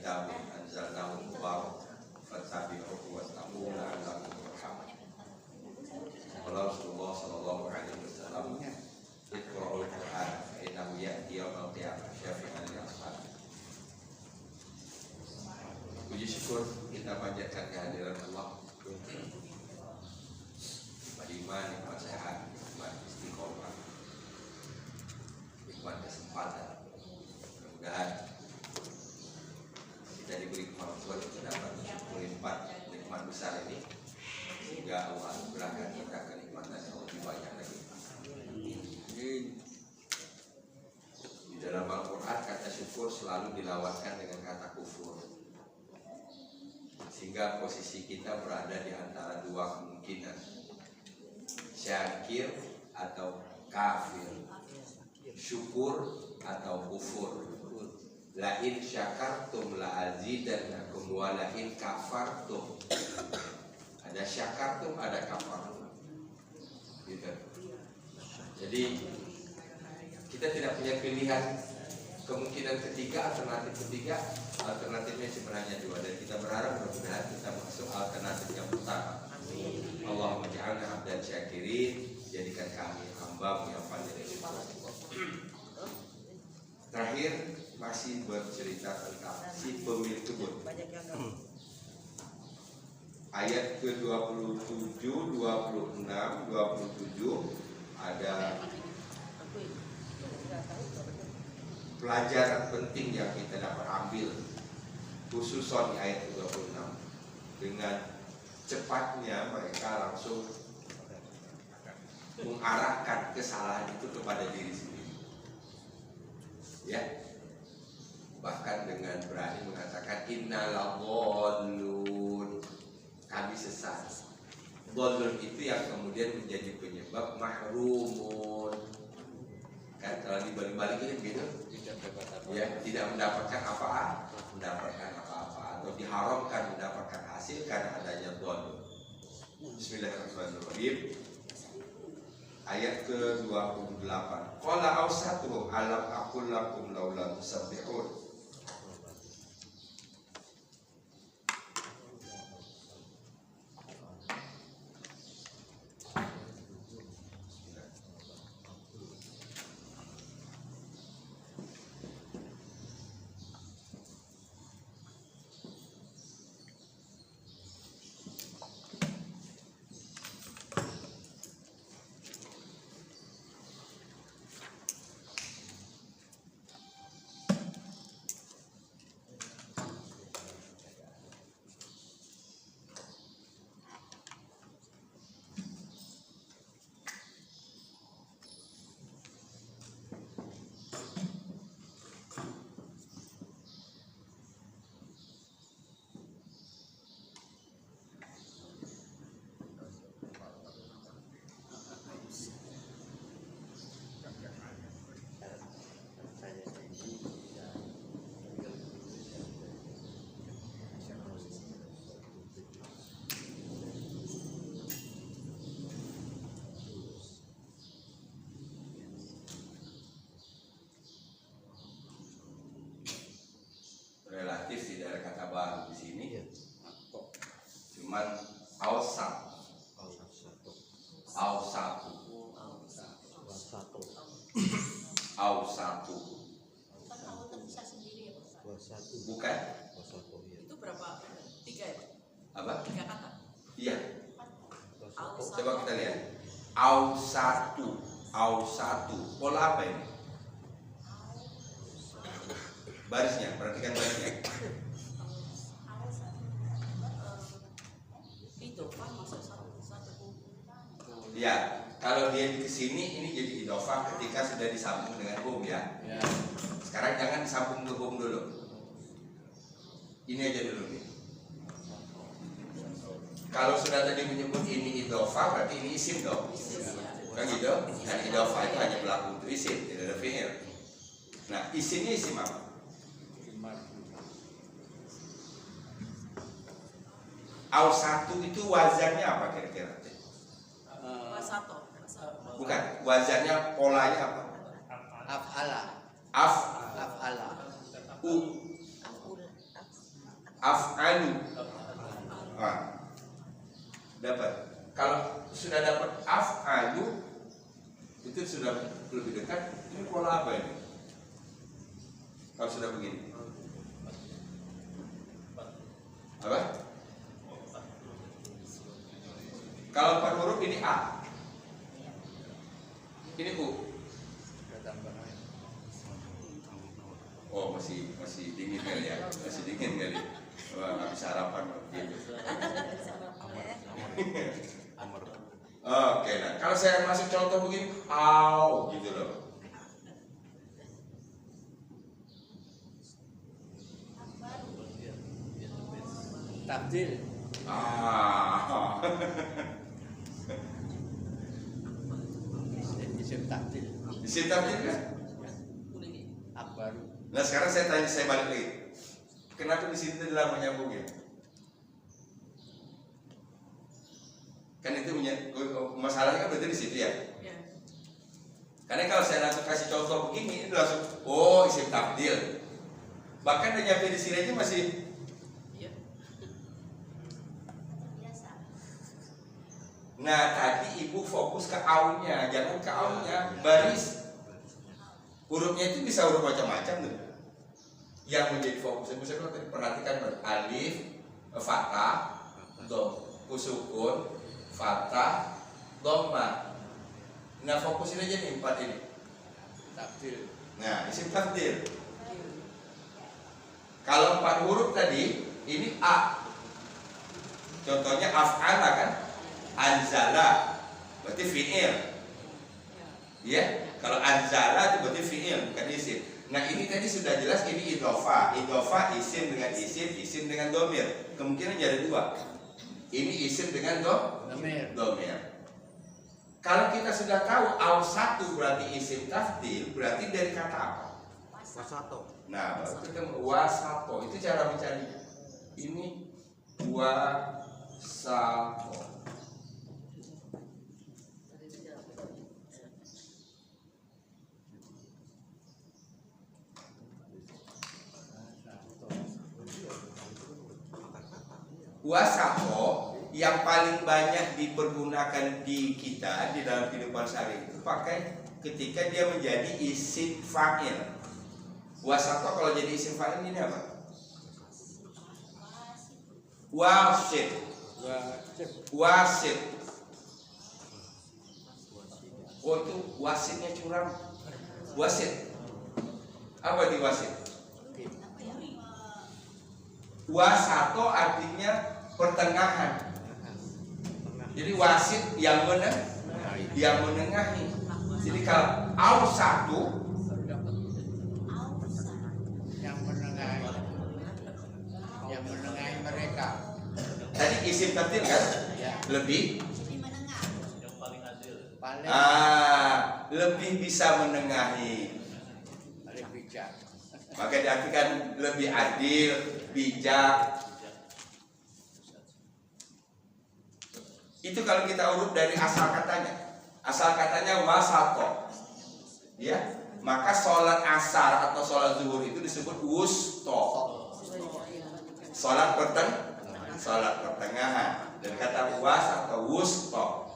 kitabun anzalnahu mubarak fattabi'uhu wattaqu la'allakum turhamun. Rasulullah sallallahu alaihi wasallam Iqra'ul Qur'an fa innahu ya'ti yaumil qiyamah syafi'an li ashabihi. Puji syukur kita panjatkan kehadiran Allah. Nikmat nikmat sehat, nikmat istiqomah, nikmat kesempatan. Mudah-mudahan kita diberi kemampuan untuk dapat mensyukuri 4 nikmat besar ini, sehingga Allah anugerahkan kita kenikmatan yang lebih banyak lagi. Di dalam Al-Quran kata syukur selalu dilawankan dengan kata kufur, sehingga posisi kita berada di antara dua kemungkinan, syakir atau kafir, syukur atau kufur. La in syakartum la azidannakum wa la in kafartum. Ada syakartum, ada kafartum. Gitu. Jadi kita tidak punya pilihan. Kemungkinan ketiga, alternatif ketiga, alternatifnya sebenarnya 2, dan kita berharap mudah-mudahan kita masuk alternatif yang pertama. Allahumma ja'alna abdan syakirin, jadikan kami hamba yang pandai bersyukur. Terakhir masih bercerita tentang si pemilik kebun. Ayat ke-27, 26, 27 ada pelajaran penting yang kita dapat ambil, khususnya di ayat ke-26. Dengan cepatnya mereka langsung mengarahkan kesalahan itu kepada diri sendiri, ya, bahkan dengan berani mengatakan innaladzallun, kami sesat. Dzallun itu yang kemudian menjadi penyebab mahrumun, kan kalau dibalik-balik ini begitu, ya, tidak mendapatkan apa-apa, atau diharamkan mendapatkan hasil karena adanya dzallun. Bismillahirrahmanirrahim. Ayat ke-28. Qala awsatuhum alam aqul lakum laula tusabbihun. Relatif tidak ada kata baru di sini, cuman awsat, bukan? Itu berapa? 3 ya? Apa? 3 kata. Iya. Coba kita lihat. Awsatu. Pola apa ini? Barisnya, perhatikan barisnya. Itu kan masuk satu. Ya, kalau dia di sini ini jadi idhofah ketika sudah disambung dengan hum, ya. Sekarang jangan disambung ke hum dulu. Ini aja dulu nih. Kalau sudah tadi menyebut ini idhofah, berarti ini isim dong. Kan gitu? Dan idhofah itu hanya berlaku untuk isim, tidak ada fi'il. Nah, isimnya isim apa? Awsatu itu wazannya apa kira-kira? Bukan, wazannya polanya apa? Af'ala. Af'ala. af'alu. Dapat. Kalau sudah dapat af'alu itu sudah lebih dekat. Ini pola apa ini? Kalau sudah begini. Apa? Kalau 4 huruf ini A. Ini U. Oh, masih dingin kali ya. Masih dingin kali. Wah, nggak bisa harapan gitu. Oke, nah kalau saya masuk contoh begini, au gitu loh. Takdir. Isim takdir. Isim takdir kan? Akbaru. Nah sekarang saya balik lagi. Kenapa di sini dalam menyambung ya? Kan itu masalahnya kan berarti di situ ya. Karena kalau saya langsung kasih contoh begini, ini langsung oh isim takdir. Bahkan udah nyampe di sini aja masih. Nah tadi ibu fokus ke aunya, jangan ke aunya, baris. Hurufnya itu bisa huruf macam-macam tuh. Yang menjadi fokus, misalnya tadi perhatikan alif, fathah, dom, sukun, fathah, dhamma. Nah fokusin aja nih 4 ini. Takdir. Nah isim takdir. Kalau 4 huruf tadi, ini A. Contohnya af'ala kan? Anzala, berarti fi'il. Ya, kalau anzala itu berarti fi'il, bukan isim. Nah ini tadi sudah jelas ini idhofah. Idhofah isim dengan isim dengan domir. Kemungkinan jadi 2. Ini isim dengan domir. Kalau kita sudah tahu au satu berarti isim tafdil, berarti dari kata apa? Wasato. Nah, baru kita wasato. Itu cara mencarinya. Ini wasato. Wasato yang paling banyak dipergunakan di kita di dalam kehidupan sehari itu pakai ketika dia menjadi isim fa'il. Wasato kalau jadi isim fa'il ini apa? Wasit. Wasit. Oh itu wasitnya curang. Wasit. Apa di wasit? Wasato artinya pertengahan. Jadi wasit yang menengahi. Jadi kalau au satu yang menengahi mereka. tadi isim tafdil kan? Ya. Lebih Paling lebih bisa menengahi. paling bijak. Maka diartikan lebih adil, bijak. Itu kalau kita urut dari asal katanya. Asal katanya wasato. Ya, maka sholat asar atau sholat zuhur itu disebut wusto. Sholat pertengahan. Dan kata was atau wusto.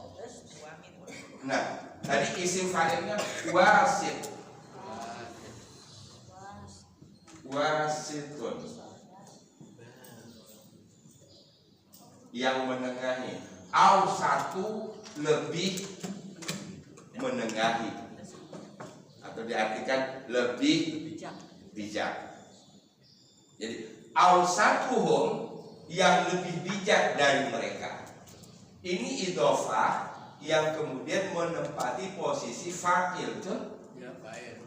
Nah, tadi isim fa'ilnya wasit. Wasitun. Yang menengahi. Au satu lebih menengahi atau diartikan lebih bijak. Jadi au satuhum yang lebih bijak dari mereka. Ini idhofah yang kemudian menempati posisi fa'il tuh. Ya, baik.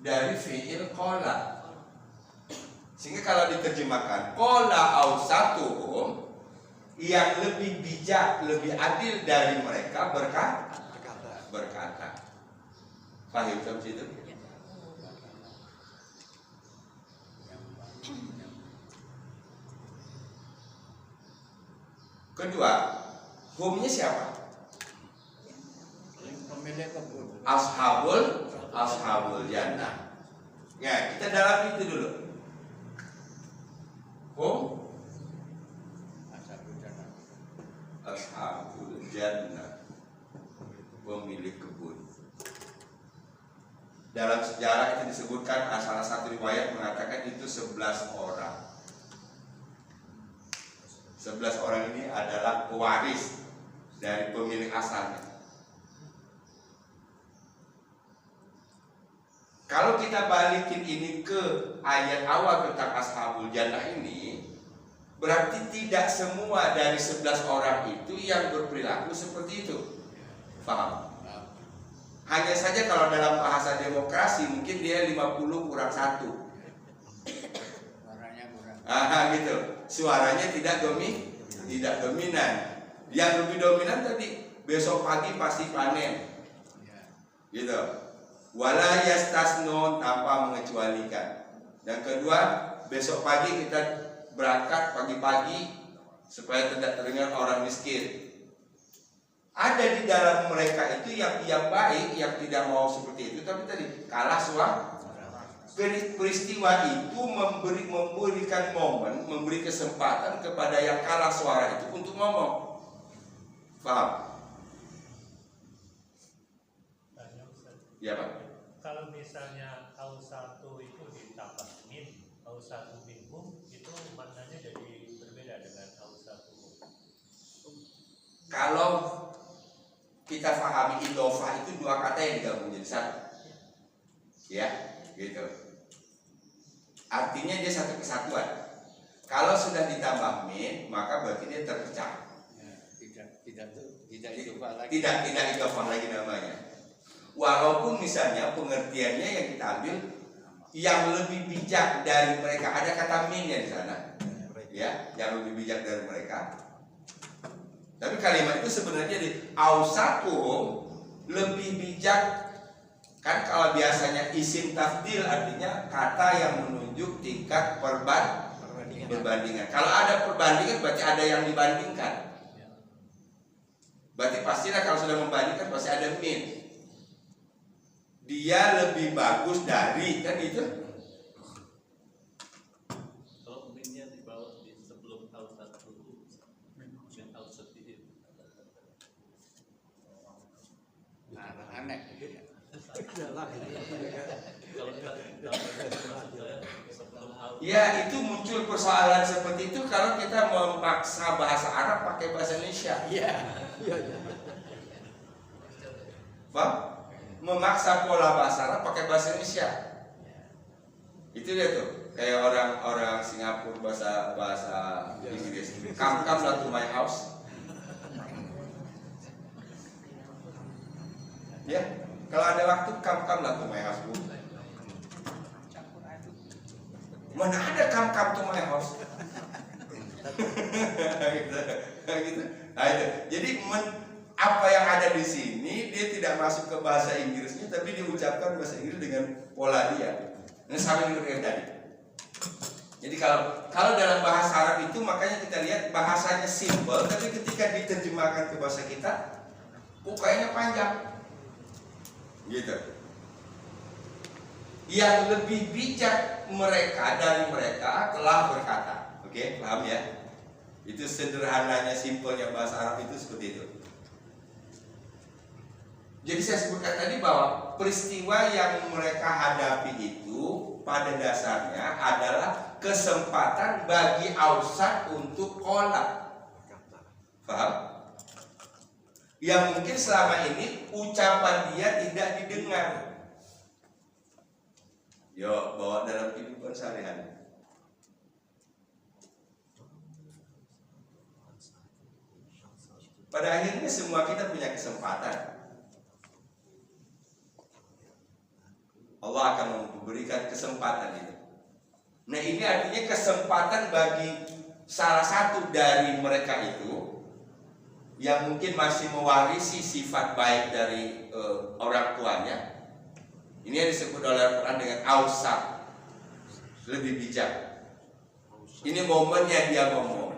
Dari fi'il qala. Sehingga kalau diterjemahkan qala au satuhum yang lebih bijak, lebih adil dari mereka berkata. Paham sampai situ? Kedua, humnya siapa? Pemilik kebun. Ashabul jannah. Ya, kita dalam itu dulu. Hum Ashabul jannah. ashabul jannah, pemilik kebun. Dalam sejarah itu disebutkan, salah satu riwayat mengatakan itu 11 orang. 11 orang ini adalah pewaris dari pemilik asalnya. Kalau kita balikin ini ke ayat awal tentang ashabul jannah ini, berarti tidak semua dari 11 orang itu yang berperilaku seperti itu. Paham? Hanya saja kalau dalam bahasa demokrasi mungkin dia 50 kurang 1. Suaranya kurang. Gitu. Suaranya tidak dominan. Yang lebih dominan tadi besok pagi pasti panen. Ya. Gitu. Wala yastasnun, tanpa mengecualikan. Yang kedua, besok pagi kita berangkat pagi-pagi supaya tidak terdengar orang miskin. Ada di dalam mereka itu yang baik, yang tidak mau seperti itu, tapi tadi kalah suara. Peristiwa itu memberikan momen, memberi kesempatan kepada yang kalah suara itu untuk ngomong. Paham? Ya Pak. Kalau misalnya au1 itu ditambah min, au1 minhum itu maknanya jadi berbeda dengan au1. Kalau kita pahami idhofah itu dua kata yang digabung jadi satu. Ya, gitu. Artinya dia satu kesatuan. Kalau sudah ditambah min, maka berarti dia terpecah. Ya, tidak idhofah lagi. Tidak idhofah lagi namanya. Walaupun misalnya pengertiannya yang kita ambil yang lebih bijak dari mereka, ada kata min ya di sana. Ya, yang lebih bijak dari mereka. Tapi kalimat itu sebenarnya di ausatum lebih bijak. Kan kalau biasanya isim tafdil artinya kata yang menunjuk tingkat perbandingan. Kalau ada perbandingan berarti ada yang dibandingkan. Berarti pastilah kalau sudah membandingkan pasti ada min. Dia lebih bagus dari, kan itu. Kalau minnya di bawah di sebelum au1 min au1. Aneh. Ya itu muncul persoalan seperti itu kalau kita memaksa bahasa Arab pakai bahasa Indonesia. Iya. Bang, memaksa pola bahasa Arab pakai bahasa Indonesia. Itu dia tuh, kayak orang Singapura bahasa Inggris. Come lah to my house. Ya, kalau ada waktu come lah to my house, Bu. Mana ada come to my house? gitu. Nah, itu. Jadi apa yang ada di sini dia tidak masuk ke bahasa Inggrisnya, tapi diucapkan bahasa Inggris dengan pola dia. Ini sama dengan tadi. Jadi kalau dalam bahasa Arab itu makanya kita lihat bahasanya simple, tapi ketika diterjemahkan ke bahasa kita, kayaknya panjang. Gitu. Yang lebih bijak dari mereka telah berkata. Oke, paham ya? Itu sederhananya, simpelnya bahasa Arab itu seperti itu. Jadi saya sebutkan tadi bahwa peristiwa yang mereka hadapi itu pada dasarnya adalah kesempatan bagi ausat untuk kolak. Paham? Yang mungkin selama ini ucapan dia tidak didengar. Yo, bawa dalam kehidupan sehari-hari. Pada akhirnya semua kita punya kesempatan. Allah akan memberikan kesempatan itu. Nah, ini artinya kesempatan bagi salah satu dari mereka itu yang mungkin masih mewarisi sifat baik dari orang tuanya. Ini yang disebut oleh Al-Quran dengan ausat, lebih bijak. Ini momennya dia ngomong.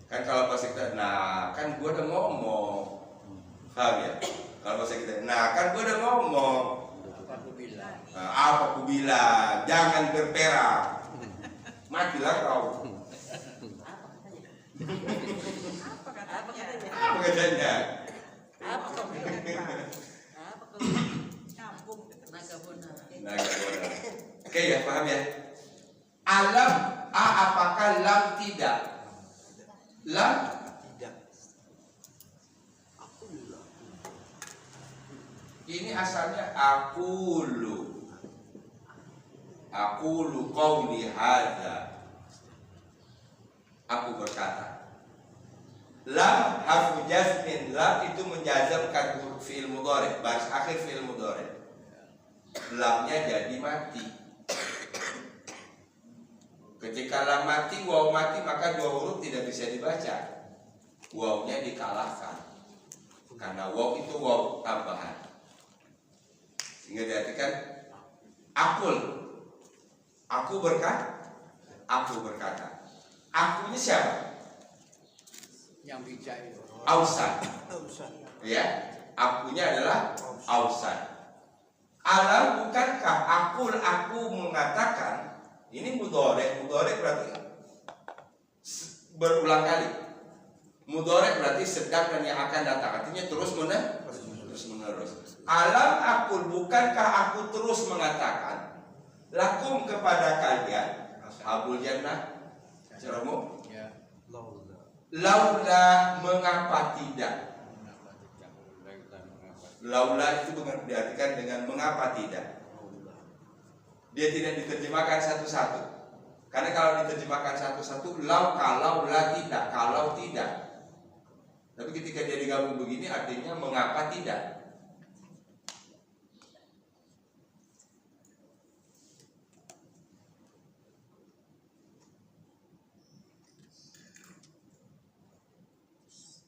Kan kalau bahasa kita, nah kan gue udah ngomong, paham ya? Kalau bahasa kita, nah kan gue udah ngomong. Apa aku bilang? Nah, apa aku bilang? Jangan berperak. matilah kau. Apa katanya? Apa katanya? Apa kampung Naga Bonar. Naga Bonar. Oke ya, paham ya? Alam, apakah lam tidak? Lam tidak. ini asalnya aqulu qauli hadza. Aku berkata. Lam harfu jazmin, lam itu menjazmkan huruf fi'il mudhari, baris akhir fi'il mudhari. Lamnya jadi mati. Ketika lam mati, waw mati, maka dua huruf tidak bisa dibaca. Wawnya dikalahkan. Karena waw itu waw tambahan. Sehingga diartikan aku berkata. Akunya siapa? Yang bijak itu. Ausan. Ya, akunya adalah ausan. Alam bukankah aku mengatakan, ini mudhari berarti berulang kali. Mudhari berarti sedang dan yang akan datang, artinya terus menerus. Alam bukankah aku terus mengatakan lakum kepada kalian ashabul jannah. Ceramu? Ya. Laula mengapa tidak? Mengapa tidak? Laula itu diartikan dengan mengapa tidak. Dia tidak diterjemahkan satu-satu. Karena kalau diterjemahkan satu-satu, kalau tidak. Tapi ketika dia digabung begini artinya mengapa tidak.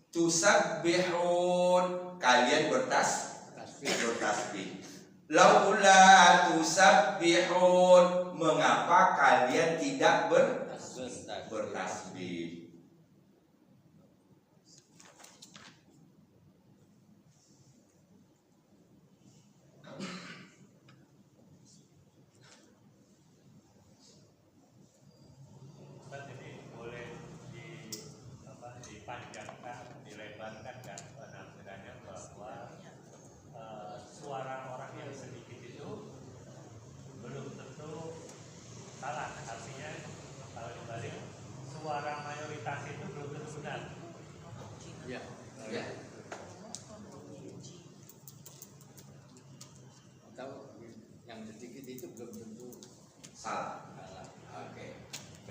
Tusabbihun, kalian bertasbih. Laula tusabbihun, mengapa kalian tidak bertasbih? Dipanjangkan, dilebarkan kan penafsirannya bahwa suara orang yang sedikit itu belum tentu salah. Artinya kalau dibalik, suara mayoritas itu belum tentu benar. Ya. Ya. Atau yang sedikit itu belum tentu Salah. salah. Oke.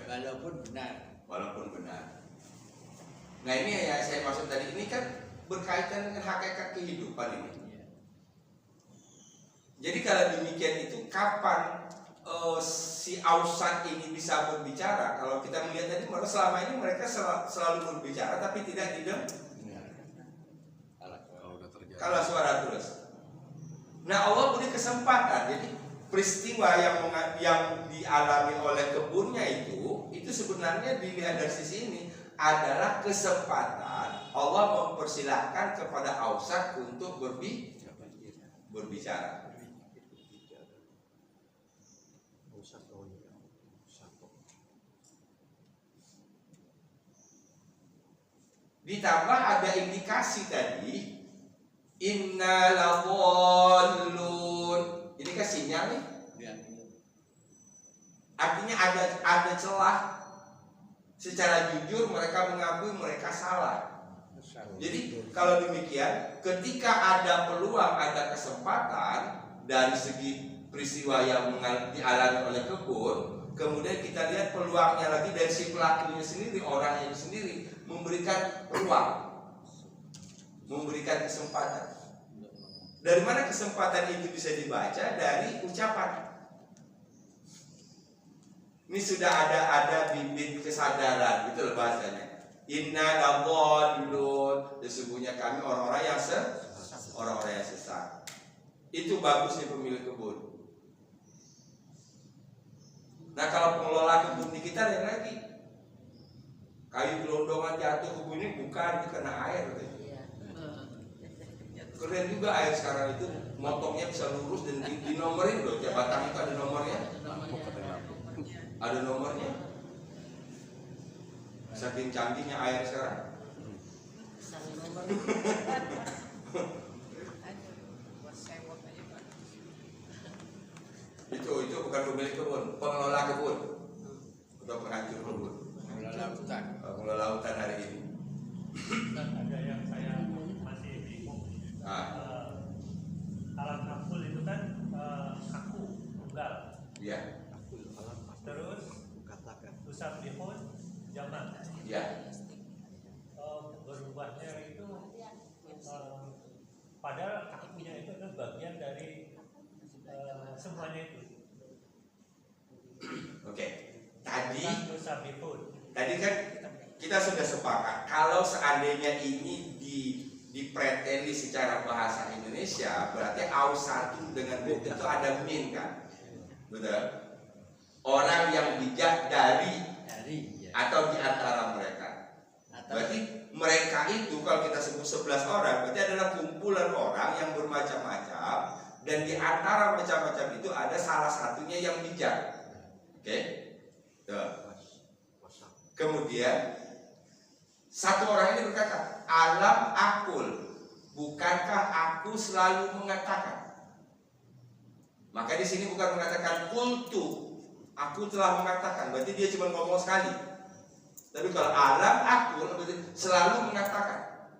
Walaupun benar. Nah ini yang saya maksud tadi, ini kan berkaitan dengan hakikat kehidupan ini. Ya. Jadi kalau demikian itu kapan si ausan ini bisa berbicara? Kalau kita melihat tadi, selama ini mereka selalu berbicara tapi tidak didengar. Kalau suara terus. Nah Allah beri kesempatan. Jadi peristiwa yang dialami oleh kebunnya itu sebenarnya dilihat dari sisi ini adalah kesempatan Allah mempersilahkan kepada ausan untuk berbicara. Ditambah ada indikasi tadi, inna ladhallun. Ini kan sinyal nih. Ya. Artinya ada celah. Secara jujur mereka mengakui mereka salah. Jadi kalau demikian, ketika ada peluang, ada kesempatan dari segi peristiwa yang dialami oleh kebun, kemudian kita lihat peluangnya lagi dari si pelakunya sendiri, orangnya sendiri memberikan ruang, memberikan kesempatan. Dari mana kesempatan itu bisa dibaca? Dari ucapan. Ini sudah ada bibit kesadaran, gitu loh bahasanya. Inna ladhallun, sesungguhnya kami orang-orang yang sesat. Itu bagusnya pemilik kebun. Nah kalau pengelola kebun di kita lain lagi. Kayu gelondongan jatuh kebun ini bukan, itu kena air. Keren juga air sekarang itu, motongnya bisa lurus dan dinomorin loh. Tiap batang itu ada nomornya. Ada nomornya. Saking canggihnya air sekarang. Itu bukan pemilik kebun, pengelola kebun atau penghancur kebun, pengelola lautan hari ini. Dan ada yang saya masih bingung. Alam akul itu kan aku tunggal. Ya, Terus usabihun jamak. ya. Berubahnya itu padahal akunya itu adalah bagian dari semuanya itu. Oke. Tadi Usabihun. kan kita sudah sepakat kalau seandainya ini dipreteli secara bahasa Indonesia, berarti au1 dengan hum itu ada min kan, betul? Orang yang bijak dari ya. atau di antara mereka. Berarti mereka itu kalau kita sebut 11 orang, berarti adalah kumpulan orang yang bermacam-macam, dan di antara macam-macam itu ada salah satunya yang bijak. Oke? Tuh. Kemudian satu orang ini berkata, alam akul, bukankah aku selalu mengatakan? Maka di sini bukan mengatakan kultu, aku telah mengatakan, berarti dia cuma ngomong sekali. Tapi kalau alam akul, berarti selalu mengatakan.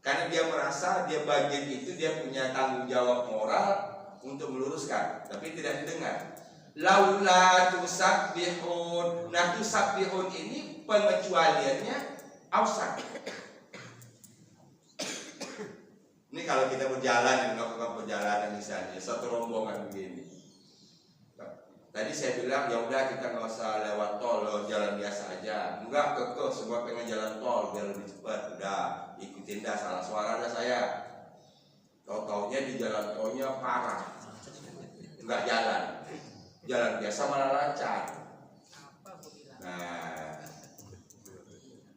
Karena dia merasa dia bagian itu, dia punya tanggung jawab moral untuk meluruskan, tapi tidak didengar. Laula tusabbihun. Nah, tusabbihun ini pengecualiannya ausan. Ini kalau kita berjalan, melakukan perjalanan misalnya satu rombongan begini. Tadi saya bilang ya udah kita nggak usah lewat tol, lewat jalan biasa aja. Enggak, kekeh semua pengen jalan tol biar lebih cepat. Udah ikutin dah, salah suara dah saya. Tahu-taunya di jalan tolnya parah, enggak jalan. Jalan biasa malah lancar. Nah,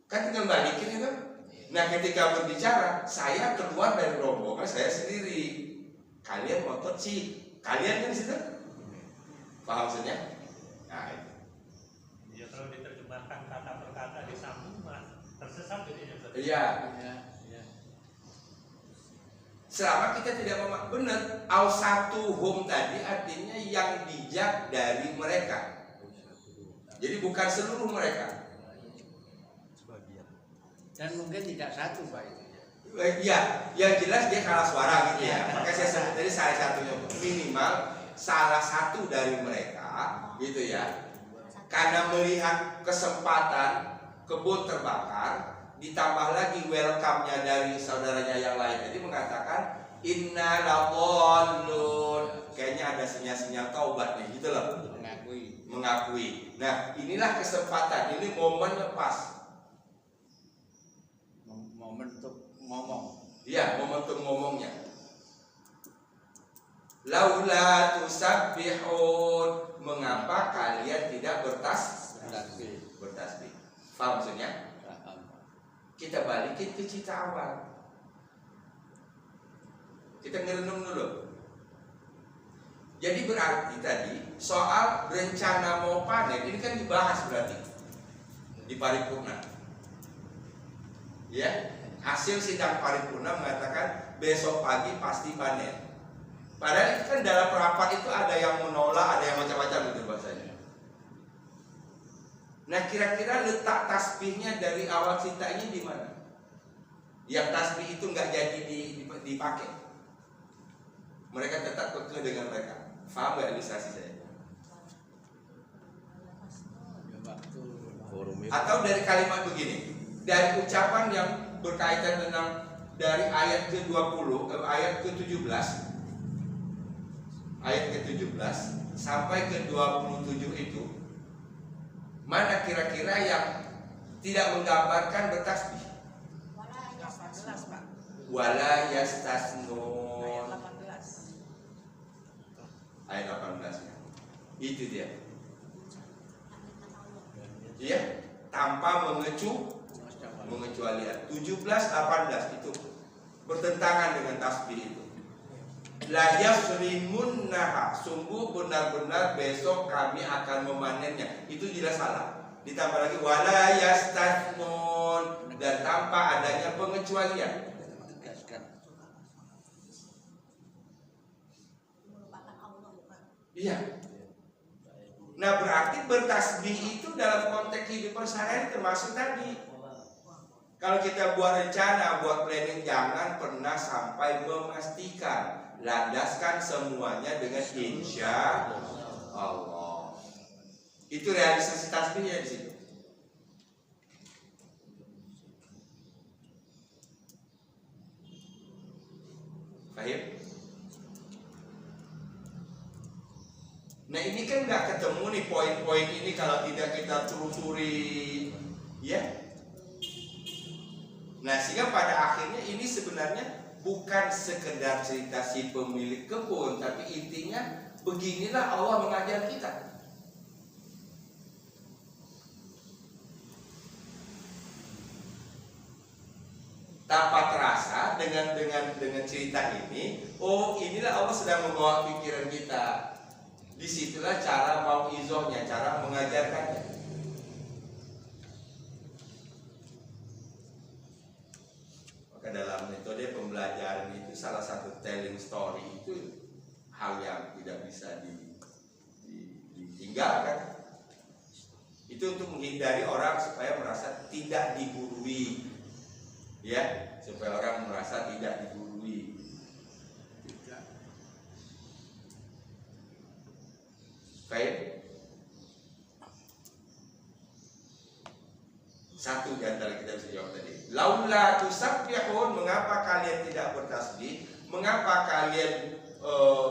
kan tinggal balikin itu. Nah, ketika berbicara, saya keluar dari rombongan saya sendiri. Kalian motor sih, kalian kan di situ. Paham maksudnya? Nah, itu. Ya kalau diterjemahkan kata per kata disambung mah tersesat jadinya. Iya. Selama kita tidak benar, au1 hum tadi artinya yang bijak dari mereka. Jadi bukan seluruh mereka. Dan mungkin tidak satu Pak itu. Iya, yang jelas dia kalah suara gitu ya. Maka saya sebut tadi salah satunya minimal salah satu dari mereka gitu ya. Karena melihat kesempatan kebun terbakar, ditambah lagi welcome-nya dari saudaranya yang lain. Jadi mengatakan inna ladallun. Kayaknya ada sinyal-sinyal taubat nih gitu loh. Mengakui. Nah, inilah kesempatan, ini momennya pas. Momen untuk ngomong. Iya, momentum ngomongnya. Laula tusabbihun, mengapa kalian tidak bertasbih? Paham maksudnya? Kita balikin ke cita awal. Kita ngerenung dulu. Jadi berarti tadi soal rencana mau panen ini kan dibahas berarti di paripurna. Ya, hasil sidang paripurna mengatakan besok pagi pasti panen. Padahal itu kan dalam rapat itu ada yang menolak, ada yang macam-macam gitu bahasanya. Nah, kira-kira letak tasbihnya dari awal cerita ini di mana? Yang tasbih itu nggak jadi dipakai. Mereka tetap kekeh dengan mereka. Faham nggak ilustrasi saya? Atau dari kalimat begini, dari ucapan yang berkaitan dengan dari ayat ke-20, ayat ke-17, ayat ke-17 sampai ke-27 itu, mana kira-kira yang tidak menggambarkan bertasbih? 18 Pak. Wala yastasnun. Ayat 18. Ayat 18 ya. Itu dia. Iya, tanpa mengecuali 17 18 itu bertentangan dengan tasbih itu. La yasrimunnaha, sungguh benar-benar besok kami akan memanennya. Itu jelas salah. Ditambah lagi wala yastathnun, dan tanpa adanya pengecualian. Tegaskan. Melupakan Allah, Pak. Iya. Nah berarti bertasbih itu dalam konteks kehidupan sehari-hari termasuk tadi. Kalau kita buat rencana, buat planning, jangan pernah sampai memastikan. Landaskan semuanya dengan insya Allah. Itu realisasi tasbihnya di situ. Paham? Nah ini kan nggak ketemu nih poin-poin ini kalau tidak kita telusuri, ya. Nah sehingga pada akhirnya ini sebenarnya bukan sekedar cerita si pemilik kebun, tapi intinya beginilah Allah mengajar kita. Tanpa terasa dengan cerita ini, oh inilah Allah sedang membawa pikiran kita. Disitulah cara mau izohnya, cara mengajarkannya. Maka dalam metode pembelajaran itu salah satu telling story itu hal yang tidak bisa ditinggalkan. Itu untuk menghindari orang supaya merasa tidak digurui. Ya, supaya orang merasa tidak digurui. Baik. Satu di antara kita bisa jawab tadi. Laula tusabbihun, mengapa kalian tidak bertasbih? Mengapa kalian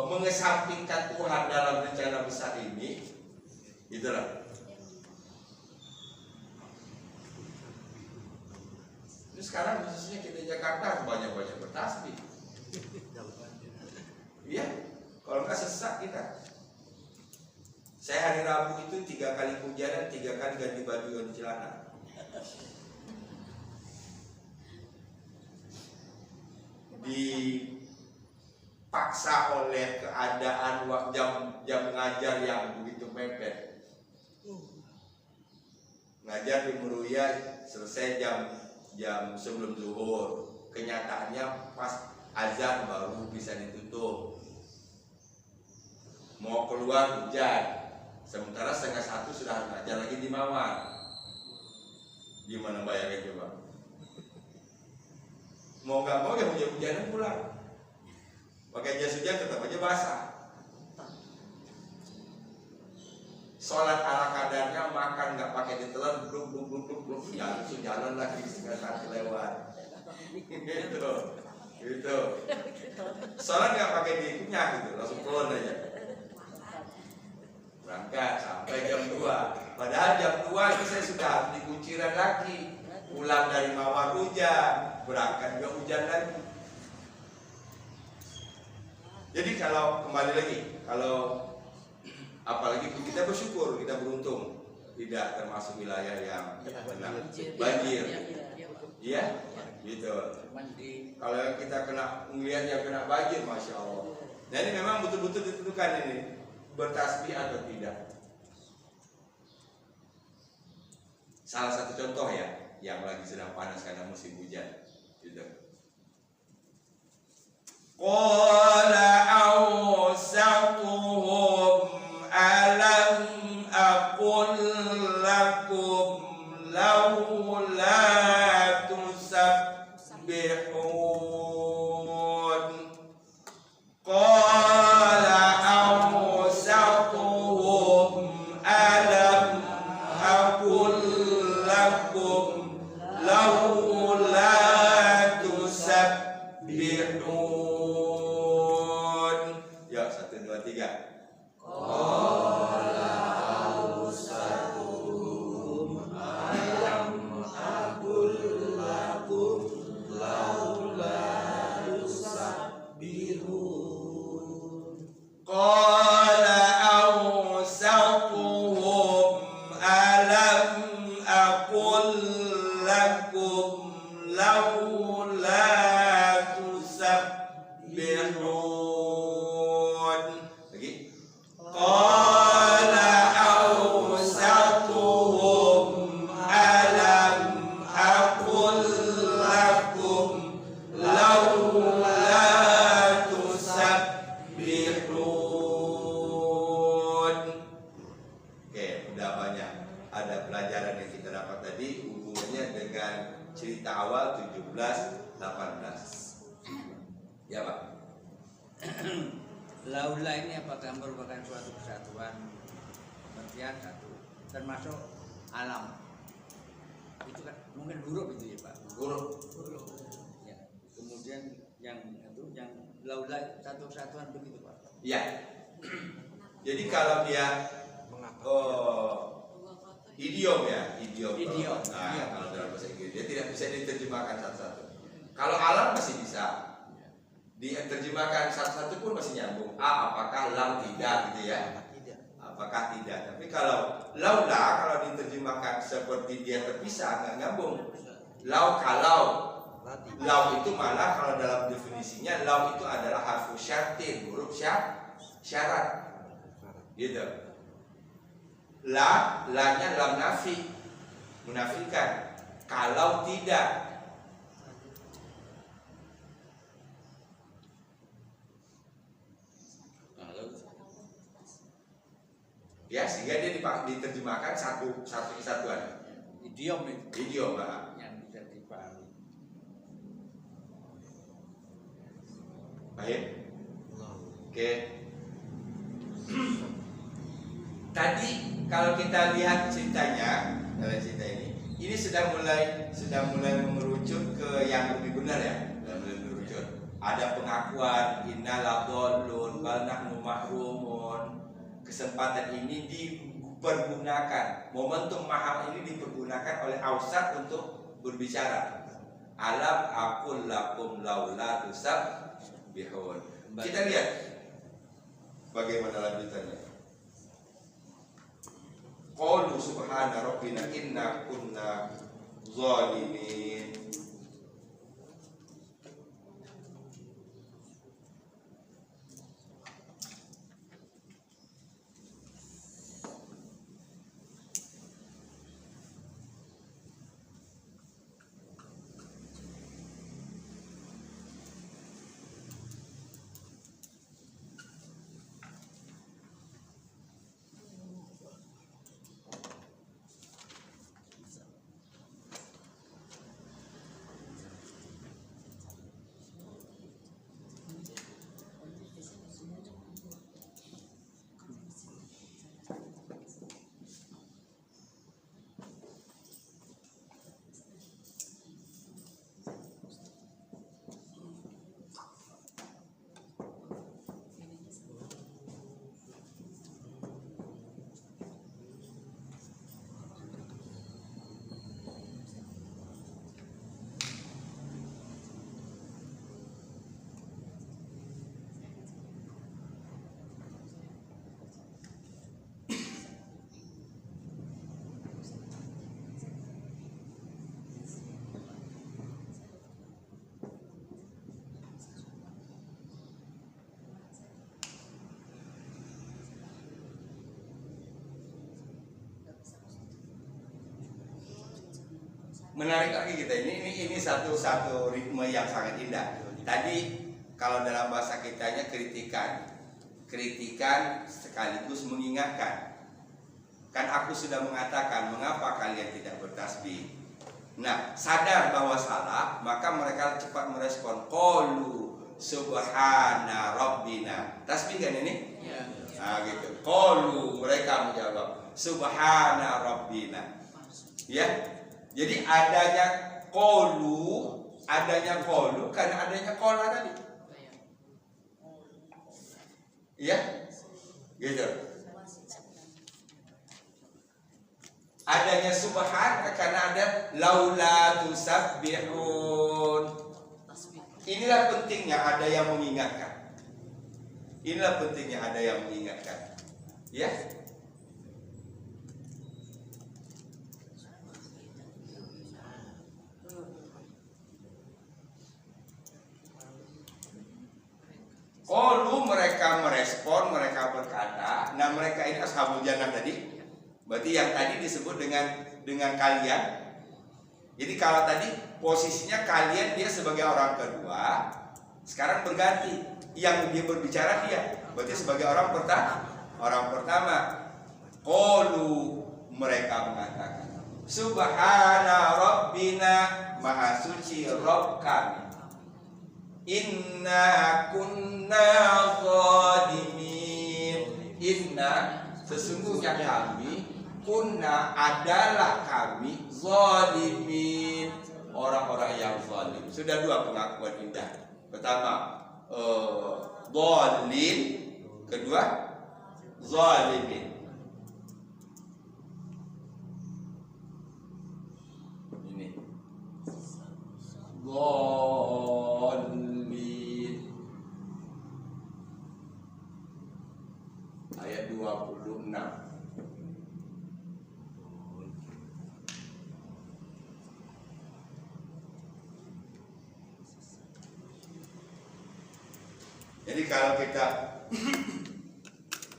mengesampingkan Tuhan dalam rencana besar ini? Itulah. Ini sekarang khususnya kita di Jakarta banyak-banyak bertasbih. Iya, kalau nggak sesak kita. Saya hari Rabu itu 3 kali hujan, 3 kali ganti baju, ganti celana. Dipaksa oleh keadaan jam ngajar yang begitu mepet. Ngajar di Meruya selesai jam sebelum zuhur. Kenyataannya pas azan baru bisa ditutup. Mau keluar hujan. Sementara 12:30 sudah ngajar lagi di Mawar. Gimana bayangin coba? Mau nggak mau ya hujan-hujanan pulang. Pakai jas hujan tetap aja basah. Sholat ala kadarnya, makan nggak pakai ditelan, bluk, ya jalan lagi setengah lewat. Gitu. Sholat nggak pakai dikunyah gitu, langsung pulang aja. Berangkat sampai jam 2. Padahal jam 2 itu saya sudah di Kunciran lagi. Pulang dari Mawar hujan, berangkat juga hujan lagi. Jadi kalau kembali lagi, kalau apalagi kita bersyukur, kita beruntung tidak termasuk wilayah yang kena banjir. Iya, gitu. Kalau kita kena melihat yang kena banjir, masya Allah. Nah ini memang betul-betul ditentukan ini bertasbih atau tidak. Salah satu contoh ya, yang lagi sedang panas karena musim hujan, gitu. Qala awsatuhum alam aqul lakum laula tusabbihun. Qala awsatuhum alam aqul lakum laula tusabbihun. Ya, 1, 2, 3. Qala awsatuhum alam aqul lakum laula tusabbihun. Lagi. laula ini apakah merupakan suatu kesatuan? Pengertian satu, termasuk alam. Itu kan mungkin huruf itu ya Pak. Huruf. Ya. Kemudian yang laula satu kesatuan begitu Pak. Ya. Jadi kalau dia idiom ya, idiom. Idiom. Nah, kalau dalam bahasa Inggris dia tidak bisa diterjemahkan satu-satu. Kalau alam masih bisa. Diterjemahkan satu-satu pun masih nyambung. Apakah lam tidak gitu ya? Apakah tidak? Tapi kalau laula kalau diterjemahkan seperti dia terpisah nggak nyambung. Kalau lau itu malah kalau dalam definisinya lau itu adalah harfu syartin, huruf syarat. Gitu. La-nya lam nafi, menafikan. Kalau tidak, ya sehingga dia diterjemahkan satu kesatuan. Idiom itu. Idiom, Pak. Yang bisa dipahami. Baik. Oke. Tadi kalau kita lihat ceritanya, dalam cerita ini sudah mulai mengerucut ke yang lebih benar ya, sudah mulai mengerucut. Ada pengakuan innala dhallun bal nahnu mahrumun. Kesempatan ini dipergunakan, momentum mahal ini dipergunakan oleh Ausat untuk berbicara. Alam aqul lakum laula tusabbihun. Kita lihat bagaimana lanjutannya. Qalu subhana rabbina inna kunna zalimin. Menarik lagi kita ini satu ritme yang sangat indah. Tadi kalau dalam bahasa kitanya kritikan sekaligus mengingatkan. Kan aku sudah mengatakan mengapa kalian tidak bertasbih. Nah, sadar bahwa salah, maka mereka cepat merespon qalu subhana rabbina. Tasbih kan ini? Ya. Nah, gitu. Qalu, mereka menjawab subhana rabbina. Ya. Jadi adanya qalu karena adanya qala tadi. Ya. Gitu. Adanya subhan karena ada laula tusabbihun. Inilah pentingnya ada yang mengingatkan. Inilah pentingnya ada yang mengingatkan. Ya. Qalu, mereka merespon, mereka berkata. Nah, mereka ini ashabul jannah tadi. Berarti yang tadi disebut dengan kalian. Jadi kalau tadi posisinya kalian dia sebagai orang kedua, sekarang berganti. Yang dia berbicara dia. Berarti sebagai orang pertama. Qalu, mereka mengatakan subhana rabbina, maha suci Rabb kami. Inna kunna zalimin. Inna sesungguhnya kami, kunna adalah kami, zalimin orang-orang yang zalim. Sudah dua pengakuan indah. Pertama zalim, kedua zalimin. Ini zalimin ayat 26. Jadi kalau kita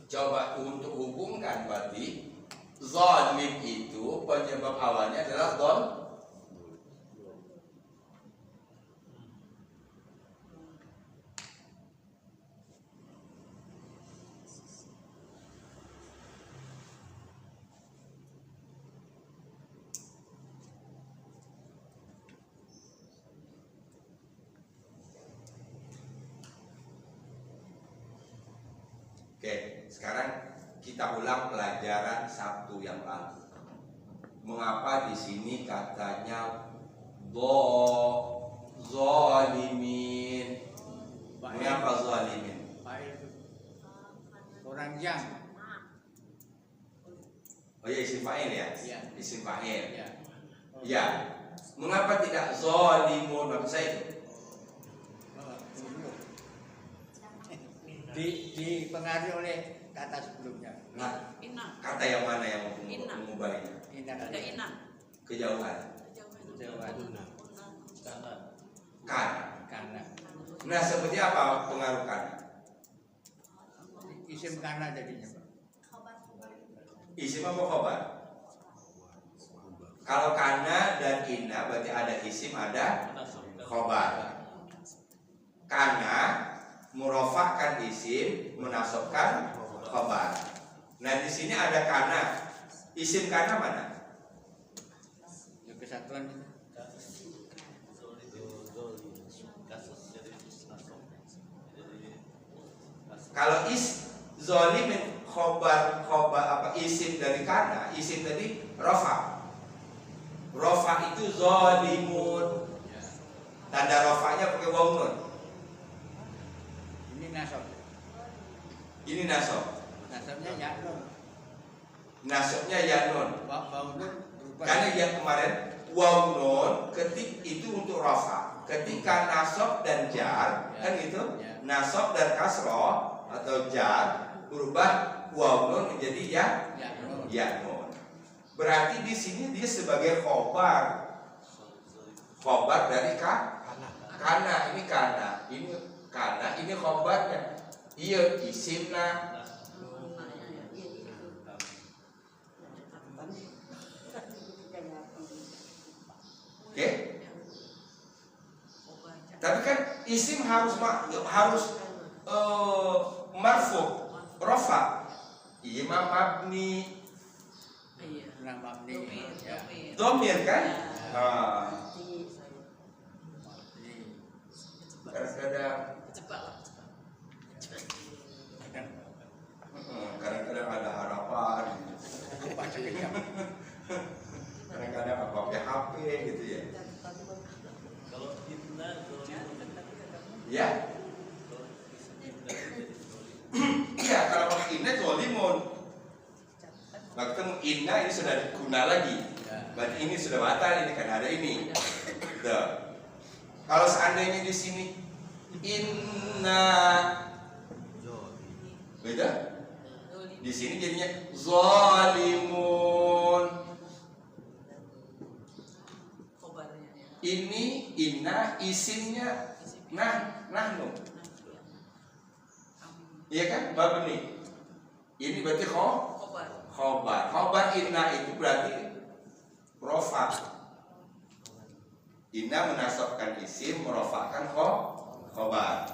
coba untuk hubungkan, berarti zalim itu penyebab awalnya adalah zon. Oke, sekarang kita ulang pelajaran Sabtu yang lalu. Mengapa di sini katanya zalimin? Mengapa zalimin? Orang yang Oh ya, isim fa'il ya? Iya. Isim fa'il. ya. Ya. Mengapa tidak zalimun? Maksud saya itu. Dipengaruhi oleh kata sebelumnya. Nah, Inna. kata yang mana yang Inna. mengubahnya? Ada inna. Kejauhan. Jauhan. Karena. Nah, seperti apa pengaruh karena? Isim karena jadinya, Pak. Isim apa khobar? Kalau karena dan inna berarti ada isim, ada khobar. Karena murofakkan isim, menasabkan khobar. Nah, di sini ada karena. Isim karena mana? Yang kesatuan itu. Kalau zolimin khobar apa isim dari karena, isim tadi rofa. Rofa itu zolimun. Tanda rofanya pakai waw nun. Ini nasab. Ini nasab. Nasabnya ya nun. Nasabnya ya nun. Waw nun berubah. Karena yang kemarin waw nun ketik itu untuk rofa. Ketika nasab dan jar, Ya. kan gitu. Ya. Nasab dan kasroh atau jar berubah waw nun menjadi ya nun. ya nun. Berarti di sini dia sebagai khobar. Khobar dari karena ini ini khobarnya. Iya isimna. Oke. Tapi kan isim harus marfu, rofa. Imam mabni, Nah, mabni. Ya. domir kan? Nah, kadang-kadang ada harapan. Baca kejam. Kadang-kadang apa pakai HP gitu ya. Kalau inna Ya. Iya, kalau pakai inna zolimun. Nah, ketemu inna ini sudah guna lagi. Berarti ini sudah batal ini kan ada ini. Tuh. Kalau seandainya di sini inna, beda. Di sini jadinya zalimun. Ini inna isimnya nahnu. Iya kan? Mabni. Ini berarti khobar. Khobar inna itu berarti rofa. Inna menasabkan isim, merofakkan khobar.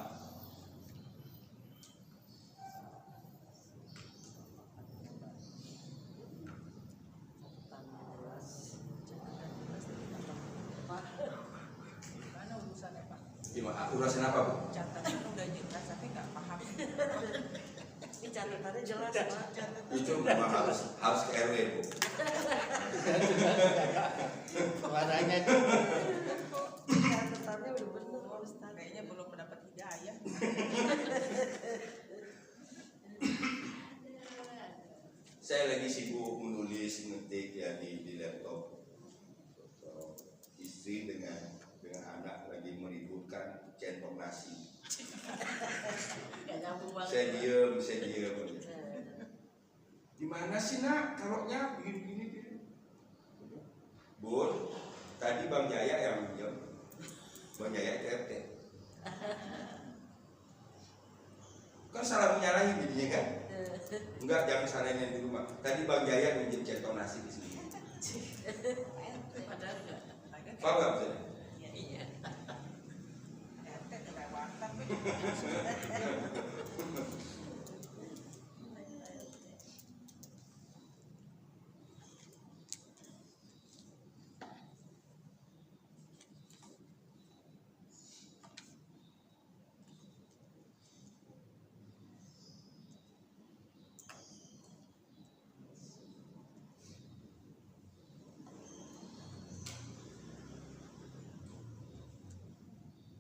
Maaf. urusan apa Bu? Catatan udah jelas tapi nggak paham. Ini catatannya jelas Pak. Catatan. Itu memang harus ke RW Bu. Suaranya Catatannya udah bener Pak Ustaz. Kayaknya belum mendapat hidayah. Saya lagi sibuk menulis ngetik ya di laptop. Istri dengan anak lagi meributkan centong nasi. Nggak nyambung banget. Saya diem. Di mana sih nak taruhnya begini. Bun, tadi Bang Jaya yang diem. Bang Jaya RT. Kan salah menyalahin jadinya kan? Enggak, jangan salahin yang di rumah. Tadi Bang Jaya minjem centong nasi di sini. Padahal nggak. Paham nggak maksudnya? Iya. RT kelewatan.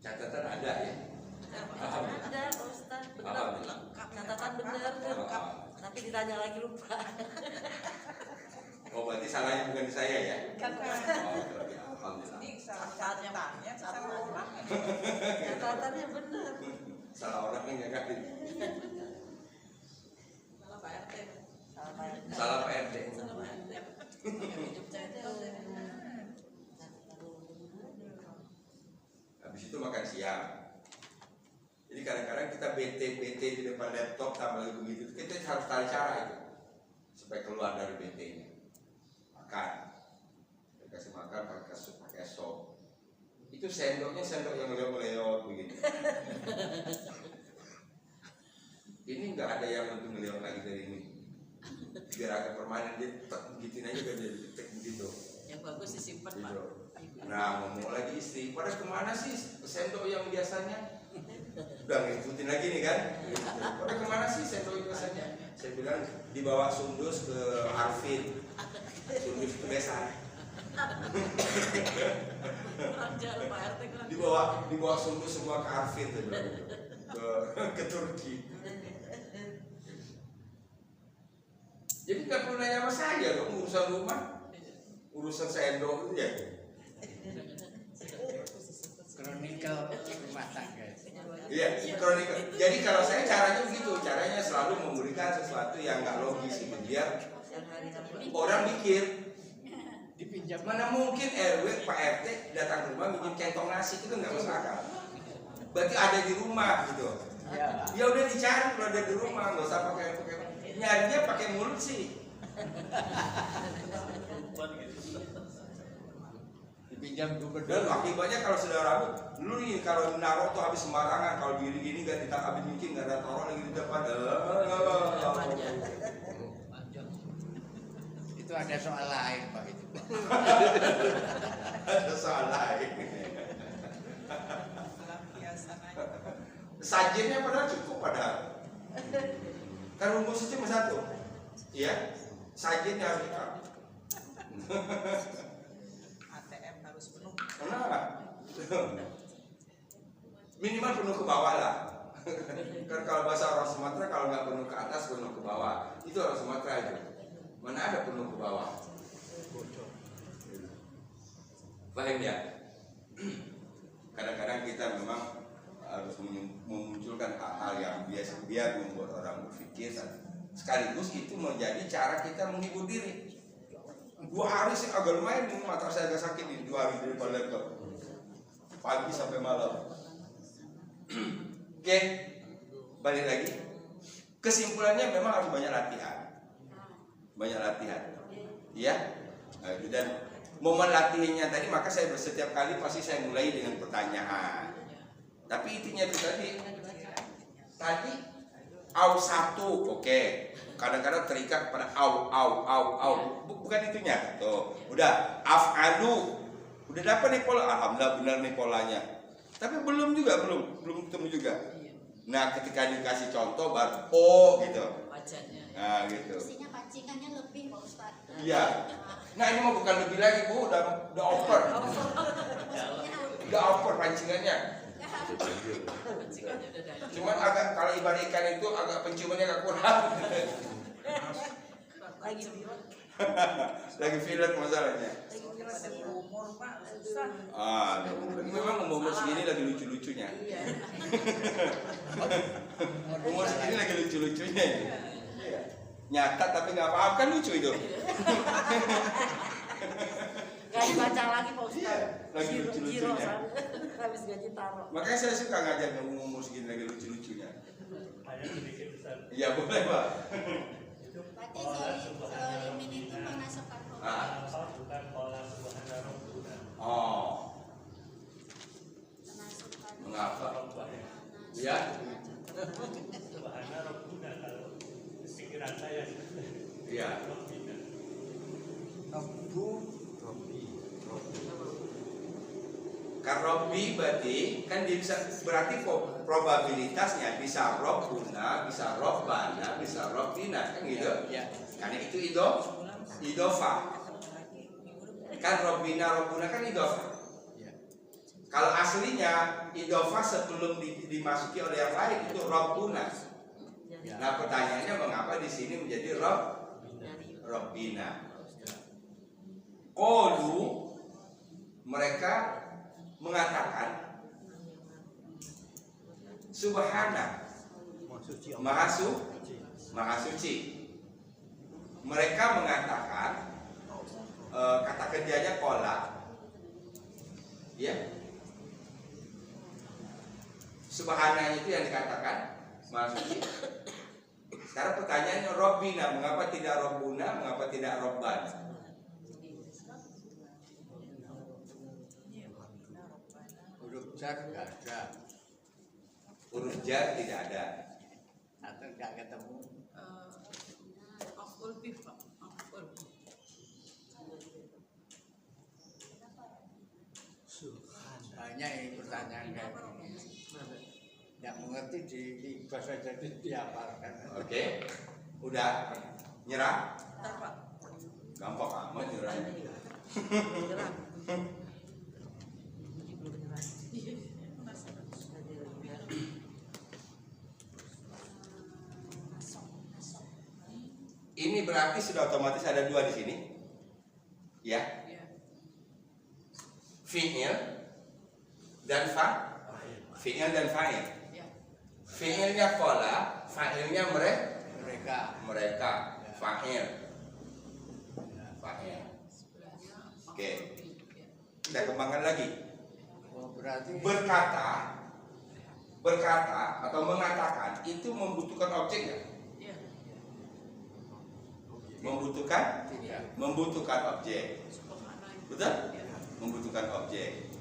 Catatan ada ya? Ada Pak Ustaz, benar Apa? lengkap. Catatan benar lengkap. Tapi ditanya lagi lupa. Oh berarti salahnya bukan di saya ya? Kan Oh, alhamdulillah. ini salah catatannya sama orang. Catatannya benar. Salah orang yang ngakatin. Salah Pak RT. Salah Pak RT. Salah Pak RT. Salah Pak RT. Hidup catatan. Habis itu makan siang. Jadi kadang-kadang kita bete di depan laptop tambah lagi begitu. Kita harus cari cara itu supaya keluar dari bete-nya. Makan. Dikasih makan pakai sop. Itu sendoknya sendok yang meleot-meleot begitu. Ini nggak ada yang lebih meleot lagi dari ini. Biar agak permanen dia tek gituin aja kan jadi tek begitu. Yang bagus disimpan Pak. Gitu. Nah, ngomong lagi istri, pada kemana sih sendok yang biasanya? Udah ngikutin lagi nih kan? Pada kemana sih sendok yang biasanya? Saya bilang dibawa Sundus ke Arvin, Sundus ke Besan. Kurang jauh Pak RT kurang. Dibawa Sundus semua ke Arvin, saya bilang gitu. ke Turki. Jadi nggak perlu nanya sama saya dong urusan rumah, urusan sendok itu ya. kronikal rumah tangga. Iya, kronikal. Jadi kalau saya caranya begitu, caranya selalu memberikan sesuatu yang nggak logis gitu, biar orang mikir. Dipinjam Mana mungkin RW Pak RT datang ke rumah minjem centong nasi, itu kan nggak masuk akal. Berarti ada di rumah gitu. ya. Ya udah dicari kalau ada di rumah, nggak usah pakai nyarinya pakai mulut sih. Dipinjam Dan gubernur. akibatnya kalau sudah rambut, lu nih kalau naruh tuh habis sembarangan, kalau gini-gini nggak ditangkap habis nyuci nggak ada taruh lagi di depan. Itu ada soal lain Pak itu. Pak. Ada soal lain. Sajennya padahal cukup padahal. Kan rumusnya cuma satu, ya. Sajennya harus lengkap. ATM harus penuh. Kenapa? Minimal penuh ke bawah lah. Kan kalau bahasa orang Sumatera kalau nggak penuh ke atas penuh ke bawah. Itu orang Sumatera itu. Mana ada penuh ke bawah? Paham ya? Kadang-kadang kita memang harus memunculkan hal-hal yang biasa biar membuat orang berpikir, sekaligus itu menjadi cara kita menghibur diri. 2 hari sih agak lumayan, ini mata saya agak sakit nih 2 hari di depan laptop, pagi sampai malam. Oke, balik lagi. Kesimpulannya memang harus banyak latihan, ya. Dan momen latihannya tadi, maka saya setiap kali pasti saya mulai dengan pertanyaan. Tapi intinya itu tadi au satu, oke. Kadang-kadang terikat pada au. Bukan itunya. Tuh, udah af'alu. Udah dapat nih pola. Alhamdulillah benar nih polanya. Tapi belum ketemu juga. Nah, ketika dikasih contoh baru oh gitu. Wajahnya. Nah, gitu. Mestinya pancingannya lebih Pak Ustadz. Iya. Nah, ini mah bukan lebih lagi, Bu, udah over. Udah over pancingannya. Pancingannya udah ada. Cuman agak kalau ibarat ikan itu agak penciumannya agak kurang. Lagi Lagi fillet masalahnya. pada umur Pak susah. Memang umur segini lagi lucu-lucunya. Iya. Umur segini lagi lucu-lucunya. Iya. Nyata tapi nggak paham kan lucu itu. Gak dibaca lagi Pak Ustadz. Iya, lagi Giro lucu-lucunya. habis gaji taruh. Makanya saya suka ngajak yang umur segini lagi lucu-lucunya. Hanya sedikit besar. Iya boleh Pak. Itu Berarti pola zolimin itu menasabkan Ah. bukan pola subhana rabbuna. Oh, menasabkan mengapa? Rabbana. Ya. Subhana rabbuna kalau pikiran saya. Iya. Rabbina. Karobi berarti kan dia bisa berarti probabilitasnya bisa robbuna, bisa robbana, bisa robbina kan gitu. Ya. Karena itu idofa. Kan robbina robbuna kan idofa. Ya. Kalau aslinya idofa sebelum dimasuki oleh yang lain itu robbuna. Ya. Nah pertanyaannya mengapa di sini menjadi robbina? Qalu mereka mengatakan subhana maha suci. Mereka mengatakan kata kerjanya qala, ya. Subhana itu yang dikatakan maha suci. Sekarang pertanyaannya robbina, mengapa tidak robbuna, mengapa tidak robbana? Huruf jar nggak ada Huruf jar tidak ada. atau nggak ketemu. Aful bih Pak. Aful. Banyak yang pertanyaan kayak gini. Nggak mengerti di bahasa jadi diapalkan. Oke, udah nyerah? Ntar Pak. Gampang amat nyerah. Nyerah. Ini berarti sudah otomatis ada dua di sini, ya. Iya. Fi'il dan fi'il dan fa'il. Iya. Fi'ilnya qala, fa'ilnya Mereka. mereka, fa'il. Fa'il. Oke. Kita kembangkan lagi. Oh, berarti Berkata atau mengatakan itu membutuhkan objek nggak? Iya. Membutuhkan objek. Subhana itu. Betul? Iya. Membutuhkan objek.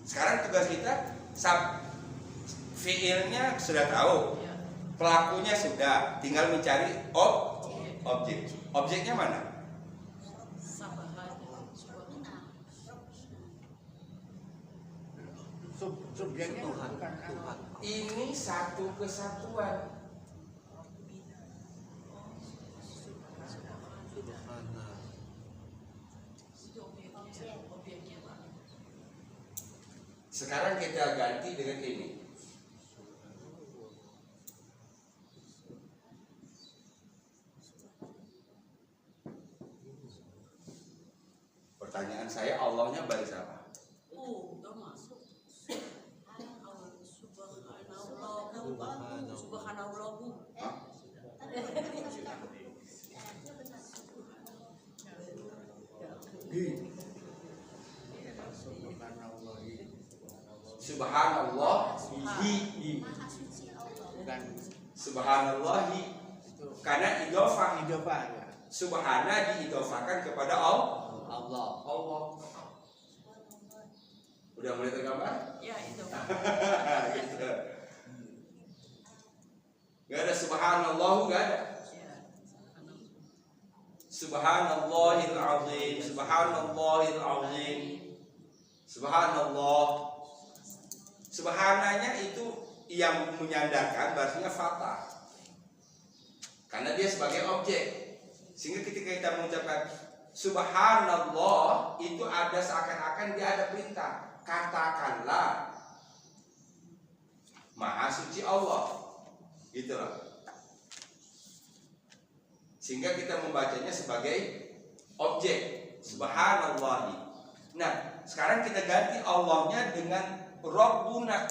Sekarang tugas kita fiilnya sudah tahu, Iya. pelakunya sudah, tinggal mencari objek. Objeknya mana? Sabahan. Subhana. subjeknya bukan Ini satu kesatuan. Objeknya Pak. Sekarang kita ganti dengan ini. Pertanyaan saya, Allahnya baris apa? Udah masuk. Subhanallahu. Hah? Subhanallahi. Maha suci Allah. bukan Subhanallahi. itu Karena idofah. idofah ya. Subhana diidofakan kepada Allah. Allah. Udah mulai tergambar? Ya itu. Gitu. Gak ada subhanallahu, gak ada. Ya. Subhanallahil azim, subhanallahil azim. Subhanallah. Subhananya itu yang menyandarkan bahasanya fatah. Karena dia sebagai objek. Sehingga ketika kita mengucapkan Subhanallah, itu ada seakan-akan dia ada perintah. Katakanlah Maha suci Allah. Gitu loh. Sehingga kita membacanya sebagai objek. Subhanallah. Nah, sekarang kita ganti Allahnya dengan Rabbuna.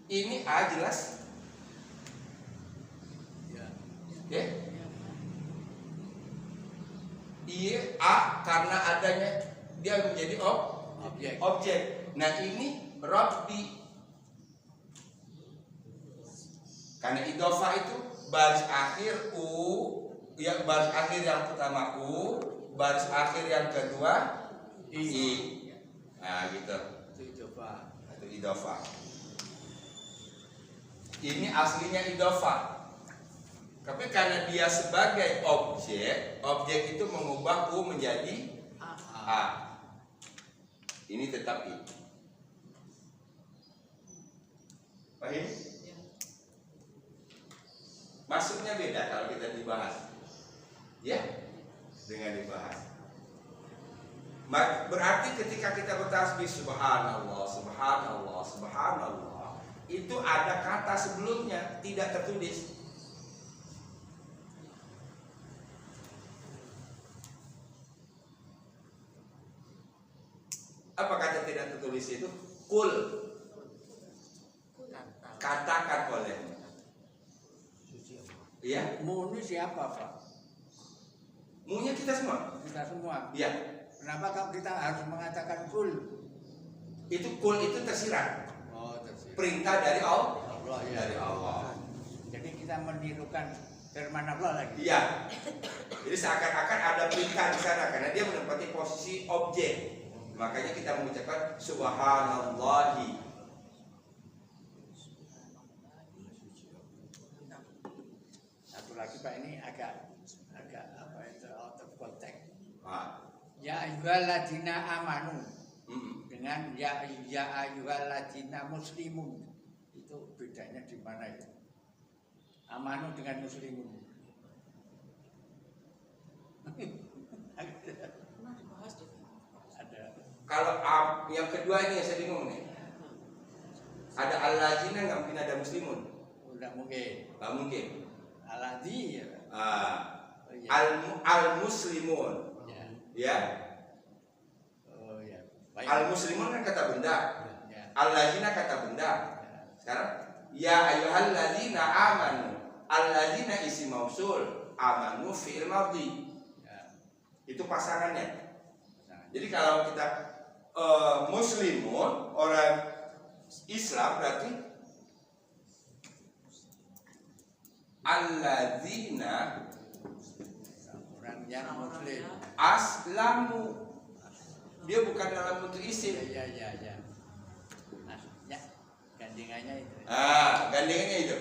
Ini A jelas? Ya. Ya. Iya A karena adanya dia menjadi objek. Nah ini Rabbi. Karena idhofah itu baris akhir U, ya baris akhir yang pertama U, baris akhir yang kedua I. Nah gitu. Itu coba. Itu idhofah. Ini aslinya idhofah. Tapi karena dia sebagai objek, objek itu mengubah U menjadi A. Ini tetap I. Paham? Maksudnya beda kalau kita dibahas. Ya, dengan dibahas. Berarti ketika kita bertasbih subhanallah, subhanallah, subhanallah, itu ada kata sebelumnya tidak tertulis. Apa kata tidak tertulis itu? Kul. Katakan oleh. Iya. Mu ini siapa, Pak? Mu-nya kita semua. Kita semua. Iya. Kenapa kalau kita harus mengatakan kul? Itu kul itu tersirat. Oh, tersirat. Perintah dari Allah. Allah, ya. Dari Allah. Jadi kita menirukan firman Allah lagi. Iya. Jadi seakan-akan ada perintah di sana karena dia menempati posisi objek. Makanya kita mengucapkan subhanallahi. Satu lagi Pak, ini agak apa itu out of context. Ya ayyuhalladzina amanu. Dengan ya ayyuhalladzina muslimun. Itu bedanya di mana itu? Amanu dengan muslimun. Ada. Kalau yang kedua ini yang saya bingung nih. Ada alladzina nggak mungkin ada muslimun. Udah mungkin. Nggak mungkin. Alladzi ya. Oh, iya. Al-muslimun. Ya. Ya. Oh ya. Baik. Al-muslimun kan kata benda. Ya. Alladzina kata benda. Sekarang ya ayyuhalladzina amanu. Alladzina isim mausul, amanu fi'il madhi. Ya. Itu pasangannya. Nah, Jadi kalau kita muslimun, orang Islam berarti alladzina orang yang muslim. aslamu. Dia bukan dalam bentuk isim. Ya. Nah, ya. Gandengannya itu. Gandengannya itu.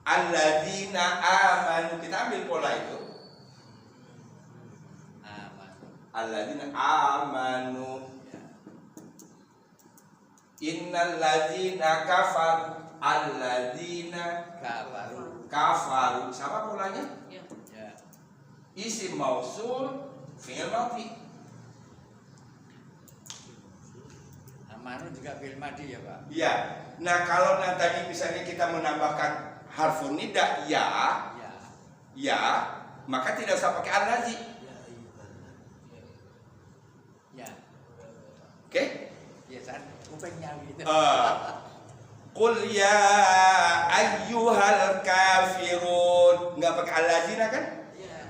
Alladzina amanu. Kita ambil pola itu. Alladzina amanu. Innal ladzina kafar. Alladzina kafaru. Sama polanya? Ya. Isim mausul fi'il madhi. Amanu juga fi'il madhi ya, Pak. Iya. Nah, kalau tadi misalnya kita menambahkan harfun nida ya, maka tidak usah pakai allazi. Ya. Oke? Biasanya kupingnya gitu. Qul ya ayyuhal kafirun. Enggak pakai allazina kan? Ya.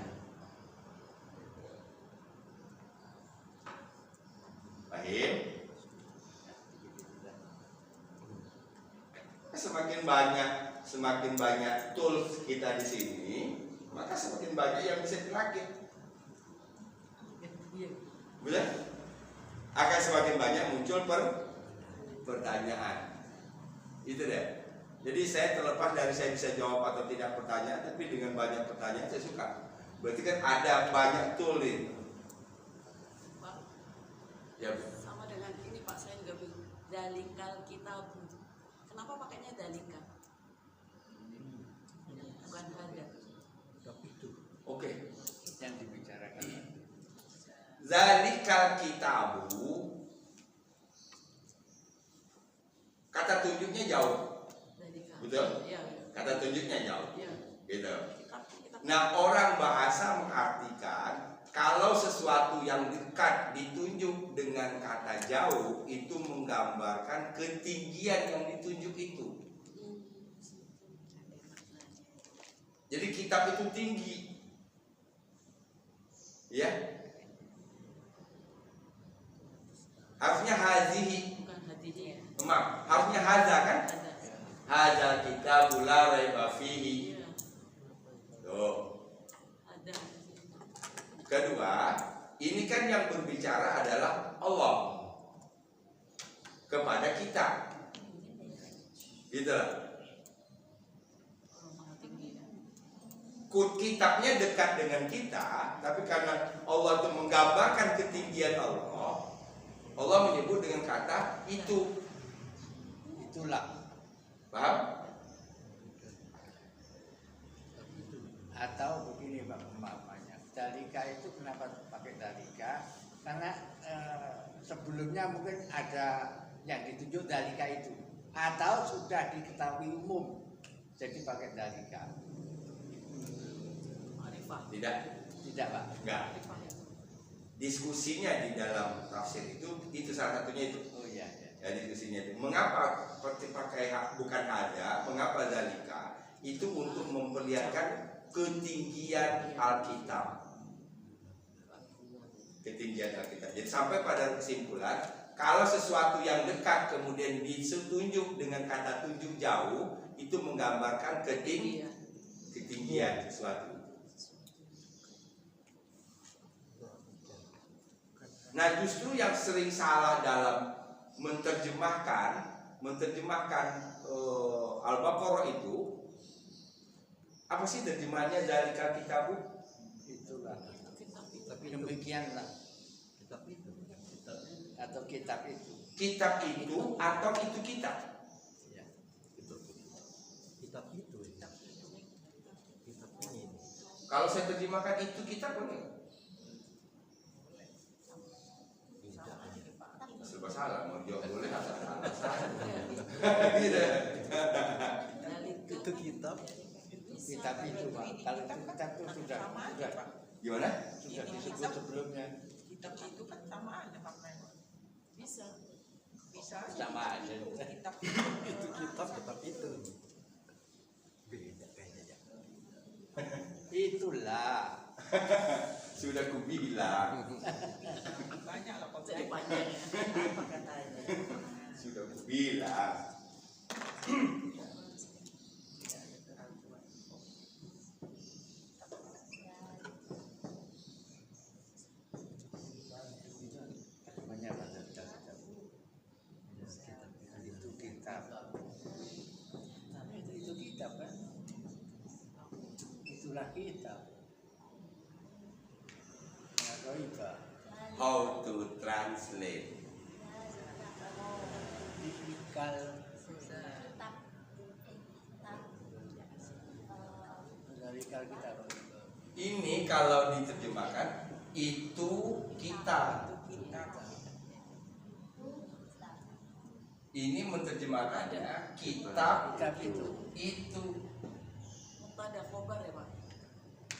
Paham? Semakin banyak tools kita di sini, maka semakin banyak yang bisa dirakit. Betul? Akan semakin banyak muncul pertanyaan. Itu deh. Jadi saya terlepas dari saya bisa jawab atau tidak pertanyaan, tapi dengan banyak pertanyaan saya suka. Berarti kan ada banyak tool ini. Ya, Bu. Sama dengan ini Pak, saya juga bingung. Dalikal kitab. Kenapa pakainya dalikal? Bukan hada. Oke. yang dibicarakan. Zalikal kitabu, kata tunjuknya jauh, Dalikal. betul? Iya. Kata tunjuknya jauh, Iya. gitu. Kitab. Nah, orang bahasa mengartikan kalau sesuatu yang dekat ditunjuk dengan kata jauh itu menggambarkan ketinggian yang ditunjuk itu. Jadi kitab itu tinggi, ya. Harusnya hazihi, Bukan hadinya. maaf, harusnya haza kan? Ada. Haza kitabul la raiba fihi. Iya. Tuh. Ada. Kedua, ini kan yang berbicara adalah Allah kepada kita, gitu lah. Orang maha tinggi. Kitabnya dekat dengan kita, tapi karena Allah itu menggambarkan ketinggian Allah, Allah menyebut dengan kata itu. Itulah. Paham? Atau begini Pak pemahamannya, dalika itu kenapa pakai dalika? Karena sebelumnya mungkin ada yang ditunjuk dalika itu, atau sudah diketahui umum, jadi pakai dalika. Arifah. Tidak, Tidak Pak. enggak. Arifah. Diskusinya di dalam tafsir itu salah satunya itu. Oh iya, iya. Ya, diskusinya itu. Mengapa pakai bukan ada? Mengapa zalika? Itu untuk memperlihatkan ketinggian Alkitab. Ketinggian Alkitab. Jadi sampai pada kesimpulan, kalau sesuatu yang dekat kemudian ditunjuk dengan kata tunjuk jauh, itu menggambarkan ketinggian sesuatu. Nah, justru yang sering salah dalam menerjemahkan Al-Baqarah itu, apa sih terjemahannya Zalikal Kitabu? Itulah. Tapi demikianlah. Atau kitab itu. Kitab itu atau itu kitab? Ya. Kalau saya terjemahkan itu kitab boleh? Serba salah, mau jawab boleh asal salah. Gitu. Itu kitab. Kitab itu Pak. Kalau itu kitab itu sudah Gimana? sudah disebut sebelumnya. Kitab itu kan sama aja maknanya. Bisa. Bisa aja. Sama aja. Kitab. Itu kitab tetap itu. Beda kayaknya. Itulah. Sudah kubilang. Banyak lah kalau jadi banyak ya. Apa katanya? Sudah kubilang. Namanya apa? Itu kitab. Itu kitab kan? Itulah kitab. Ya, Roiba. How to translate? Tipikal dari kitab. Ini kalau diterjemahkan itu kitab. Ini menerjemahkannya kitab Kitab itu. Mubtada khobar ya Pak?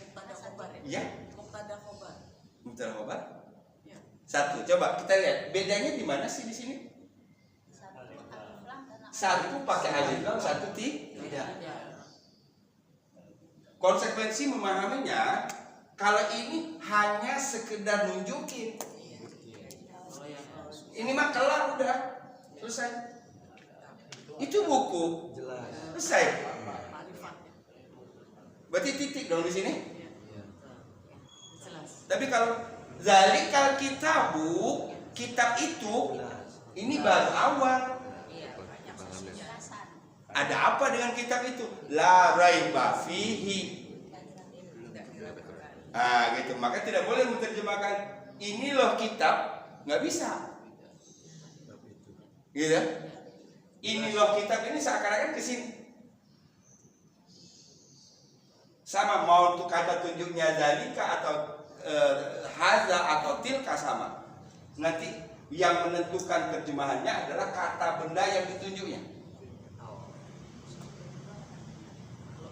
Mubtada khobar ya? Ya, Mubtada khobar. mutar obat. Ya. Satu, coba kita lihat bedanya di mana sih di sini? Satu pakai alif lam, satu tidak. Konsekuensi memahaminya, kalau ini hanya sekedar nunjukin. Oh ya. Ini mah kelar udah selesai. Itu buku Jelas. selesai. Marifat. Berarti titik dong di sini. Jelas. Tapi kalau zalikal kitabu, kitab itu, ini baru awal. Iya, banyak Penjelasan. Ada apa dengan kitab itu? La raiba fihi. Nah, gitu. Maka tidak boleh menerjemahkan ini loh kitab, nggak bisa. Gitu. Ini loh kitab ini seakan-akan ke sini. Sama mau untuk kata tunjuknya zalika atau haza atau tilka sama. Nanti yang menentukan terjemahannya adalah kata benda yang ditunjuknya. Kalau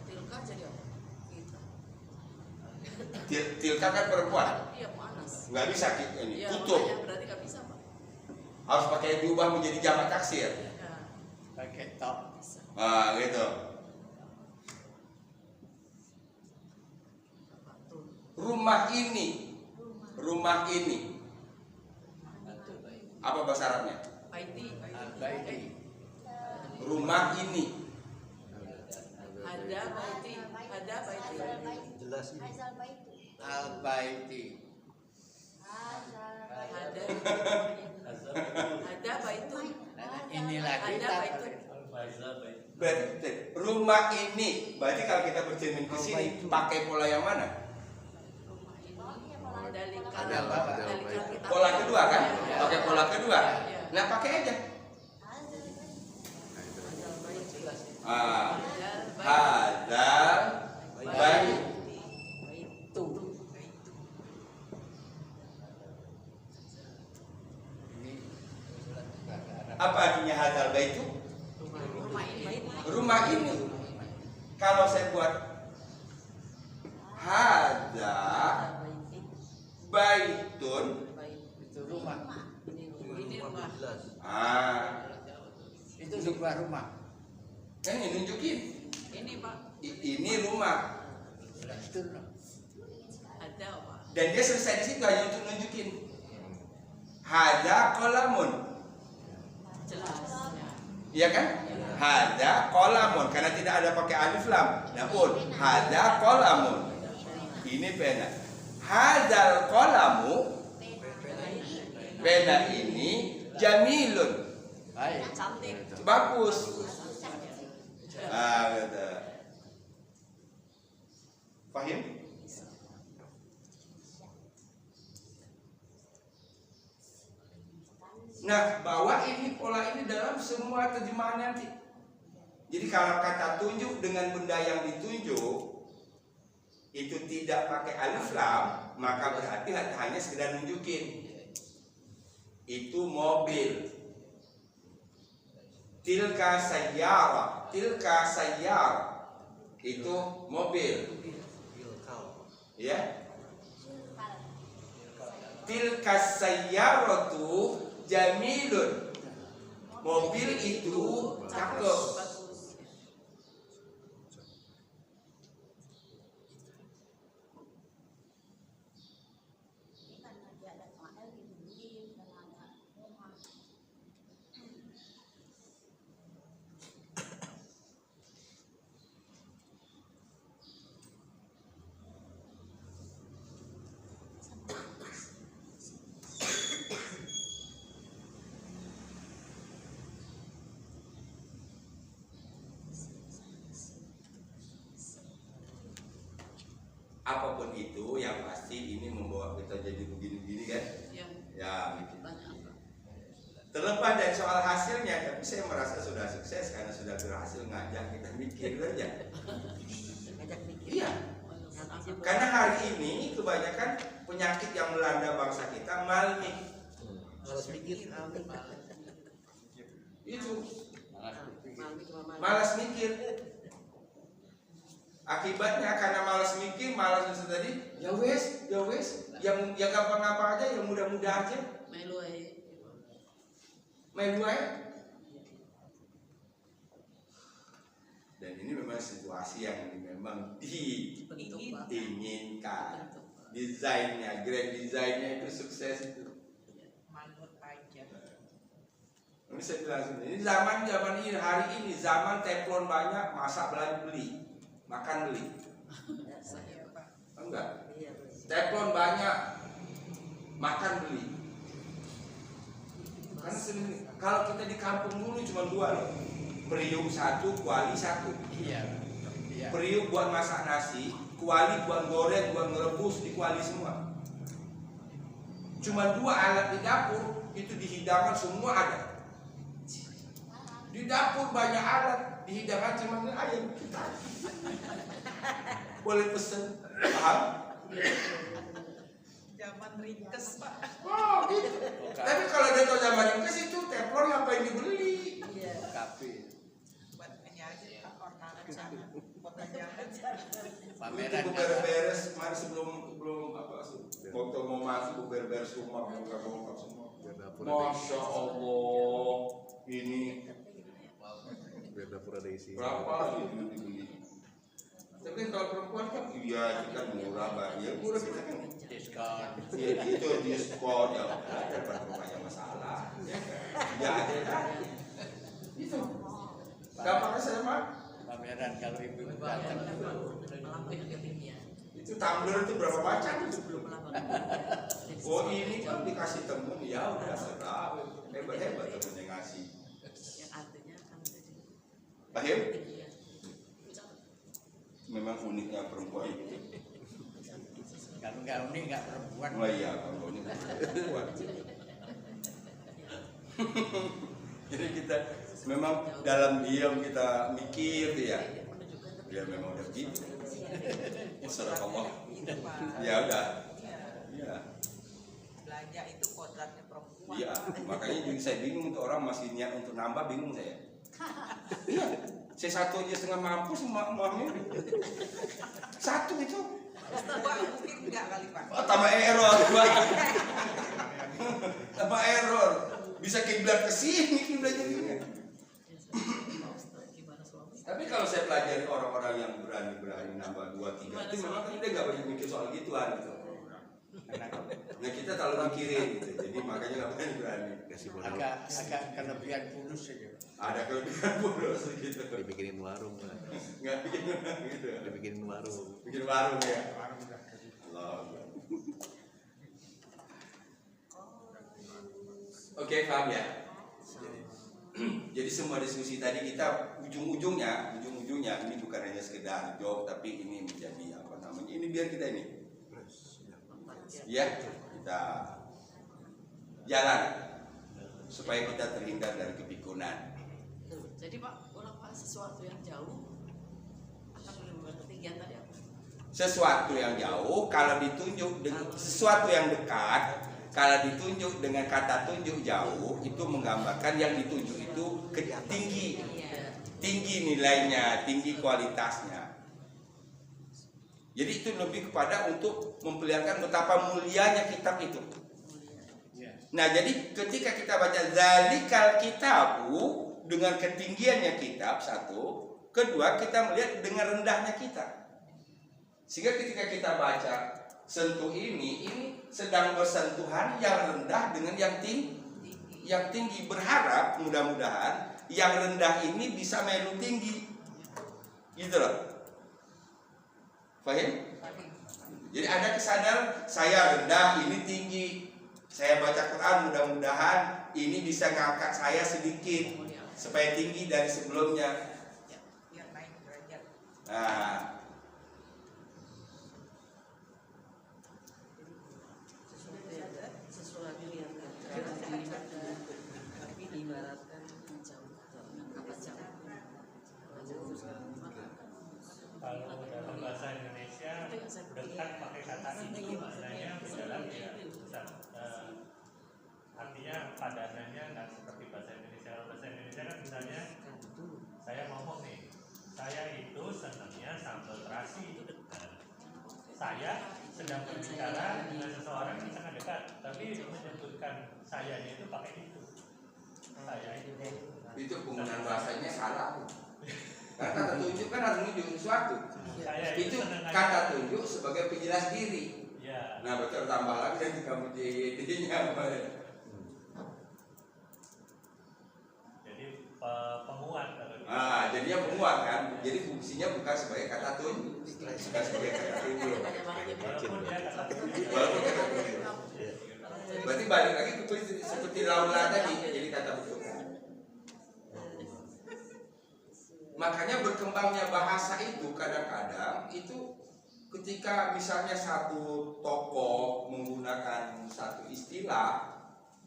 tilka jadi apa? Kita. Tilka kan perempuan, Iya panas. nggak bisa ini Iya, kutub. makanya berarti nggak bisa Pak. Harus pakai diubah menjadi jamak taksir. Ya, pakai top. bisa. Ah, gitu. Betul. Rumah ini, apa bahasa Arabnya? Baiti. Al-Baiti. Rumah ini. Ada baiti. Ada baiti. Jelas ini. Hazal baitu. Al-Baiti. Hazal baitu. Ada. Azab Ada baitu. Nah, ini lagi Ada tak baiti. Al-Faizah baik. Berarti rumah ini. Berarti kalau kita bercermin ke sini pakai pola yang mana? Oh, iya, pola- Dari pola- kanan. Ada Dari kanan kita. Pola kedua kan? Iya. Pakai pola kedua. Iya. Nah, pakai aja. Hazal baitu. Hazal baitu. Ah, Hazal hadal bait. baitu. ini bahasa Arab. Apa artinya hadal bait itu? Rumah ini. Rumah ini. Kalau saya buat hada baitun. Itu rumah. Ini rumah. Jelas. Ah, Itu sebuah rumah. kan ini nunjukin. Ini Pak. Ini rumah. Itu rumah. Ada Pak. Dan dia selesai di situ hanya untuk nunjukin. Hada kolamun. Jelas. Ya. Iya kan? Hada kolamun. Karena tidak ada pakai alif lam. Namun hada kolamun. Ini pena. Hadal kolamu. Pena ini jamilun. Baik. Cantik. Bagus. Ah, gitu. Fahim? Nah, bawa ini pola ini dalam semua terjemahan nanti. Jadi kalau kata tunjuk dengan benda yang ditunjuk itu tidak pakai alif lam, maka berarti hanya sekedar nunjukin. Itu mobil. Tilka sayyara, itu mobil, Ilkal. ya. Tilka sayyaratu jamilun. Mobil itu cakep. Bagus. Ini kan lagi ada fa'il gitu, dan ada rumah. Apapun itu, yang pasti ini membawa kita jadi begini-begini kan? Yang Ya, gitu. banyak apa? Terlepas dari soal hasilnya, tapi saya merasa sudah sukses karena sudah berhasil ngajak kita mikir aja. Ngajak mikir. Iya. Yang asal Karena hari ini kebanyakan penyakit yang melanda bangsa kita malmi. Malas mikir. Itu Mami cuma mami. malas mikir. Akibatnya karena malas mikir, malas itu tadi, ya wes, yang gampang-gampang aja, yang mudah-mudah aja, Melu aja. main aja. Dan ini memang situasi yang memang Bentuk Pak. diinginkan. Bentuk, Pak. Desainnya, grand desainnya itu sukses itu. Manut aja. Ini saya bilang ini zaman ini hari ini zaman teflon banyak, masak beli, makan beli. Saya Pak. Enggak. Iya. Teflon banyak, makan beli. Karena sendiri, kalau kita di kampung dulu cuma dua loh, periuk satu, kuali satu. Iya. Iya. Periuk buat masak nasi, kuali buat goreng, buat ngerebus, di kuali semua. Cuma dua alat di dapur, itu di hidangan semua ada. Di dapur banyak alat, di hidangan cuma ayam. Boleh pesen, paham? Zaman ringkes Pak. Oh gitu. Tapi kalau dia tahu zaman ringkes itu teflon ngapain dibeli? Iya. Kafe, Buat ini aja Pak, ornamen sana. Buat ajangan. Itu pameran. beres-beres, mari sebelum apa sih? Waktu mau masuk beres-beres rumah, bongkar semua. Masya Allah, ini Biar dapur ada isi. berapa ini dibeli? Tapi kalau perempuan kan iya kita murah Mbak, ya murah kita kan. Diskon. Ya itu diskon ya ada banyak masalah. Ya kan? Ya ada kan? Itu. Gampang saya mah. Pameran kalau ibu datang. Itu tumbler itu berapa macam itu belum? Oh ini kan dikasih temen ya udah serah hebat temen yang ngasih. Paham? Memang uniknya perempuan itu. Kalau nggak unik nggak perempuan. Oh iya kalau unik perempuan. Jadi kita memang dalam diam kita mikir ya. Ya memang udah gitu. Masyaallah. Ya udah. Iya. Belanja itu kodratnya perempuan. Iya, makanya juga saya bingung tuh orang masih niat untuk nambah, bingung saya. Iya, saya satu aja setengah mampu sama mamanya. Satu itu. Dua mungkin enggak kali Pak. Oh, tambah error, Pak. Tambah error. Bisa kiblat ke sini kiblatnya juga. Tapi kalau saya pelajari orang-orang yang berani nambah 2, 3 itu memang kan dia nggak banyak mikir soal gituan gitu. Nah kita terlalu mikirin gitu, jadi makanya nggak berani. Agak kelebihan pulus saja. Ada kelebihan boros gitu. Dibikinin warung, Pak. Nggak bikin gitu. Dibikinin warung. Bikin warung ya. Allah. Oke, paham ya? Jadi semua diskusi tadi kita ujung-ujungnya ini bukan hanya sekedar joke, tapi ini menjadi apa namanya? Ini biar kita ini, ya kita jalan supaya kita terhindar dari kepikunan. Jadi Pak, kalau Pak sesuatu yang jauh akan menimbulkan ketinggian tadi apa? Sesuatu yang jauh kalau ditunjuk dengan sesuatu yang dekat, kalau ditunjuk dengan kata tunjuk jauh itu menggambarkan yang ditunjuk itu tinggi nilainya, tinggi kualitasnya. Jadi itu lebih kepada untuk memperlihatkan betapa mulianya kitab itu. Nah, jadi ketika kita baca zalikal kitabu dengan ketinggiannya kitab, satu, kedua kita melihat dengan rendahnya kita. Sehingga ketika kita baca sentuh ini sedang bersentuhan yang rendah dengan yang tinggi. Berharap mudah-mudahan yang rendah ini bisa melu tinggi. Gitu loh. Paham? Jadi ada kesadaran saya rendah, ini tinggi. Saya baca Quran mudah-mudahan ini bisa ngangkat saya sedikit supaya tinggi dari sebelumnya. Biar naik derajat. Nah, Sesuatu yang tapi diibaratkan jauh. Apa jauh? Kalau dalam bahasa Indonesia dekat pakai kata ini maknanya adalah ya besar. Artinya padanannya nggak seperti bahasa Indonesia. Kalau bahasa Indonesia kan misalnya saya ngomong nih, saya itu senangnya sambal terasi. Saya sedang berbicara dengan seseorang yang sangat dekat, tapi menyebutkan sayanya itu pakai itu. Saya itu penggunaan bahasanya salah. Karena kata tunjuk kan harus menunjuk sesuatu. Saya Itu senang aja. kata tunjuk sebagai penjelas diri. Ya. Nah, betul tambah lagi dan kamu jadinya apa ya? Jadi penguat kalau gitu. Jadinya penguat kan. Jadi fungsinya bukan sebagai kata tunjuk, bukan sebagai kata tunjuk. Walaupun dia kata Walaupun kata tunjuk. Berarti balik lagi ke seperti laula tadi, jadi kata betul. Makanya berkembangnya bahasa itu kadang-kadang itu ketika misalnya satu tokoh menggunakan satu istilah,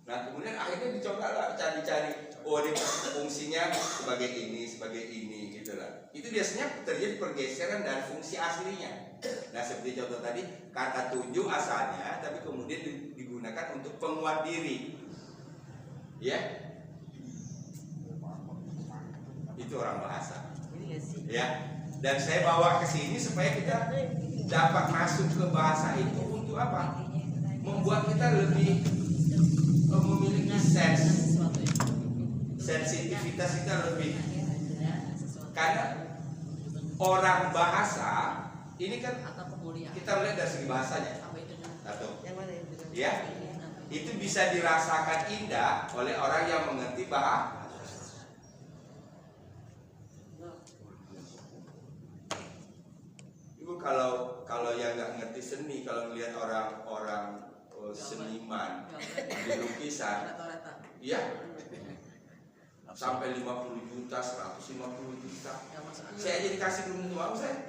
nah kemudian akhirnya dicoba lah cari-cari oh ini fungsinya sebagai ini gitu lah. Itu biasanya terjadi pergeseran dari fungsi aslinya. Nah seperti contoh tadi, kata tunjuk asalnya tapi kemudian digunakan untuk penguat diri, ya. Itu orang bahasa, ya. Dan saya bawa ke sini supaya kita dapat masuk ke bahasa itu untuk apa? Membuat kita lebih memiliki sensitivitas kita lebih. Karena orang bahasa ini kan kita melihat dari segi bahasanya. Satu, ya, itu bisa dirasakan indah oleh orang yang mengerti bahasa. Ibu kalau yang nggak ngerti seni, kalau melihat orang seniman di lukisan, ya sampai 50 juta, 150 juta. Saya aja dikasih belum tentu mau saya.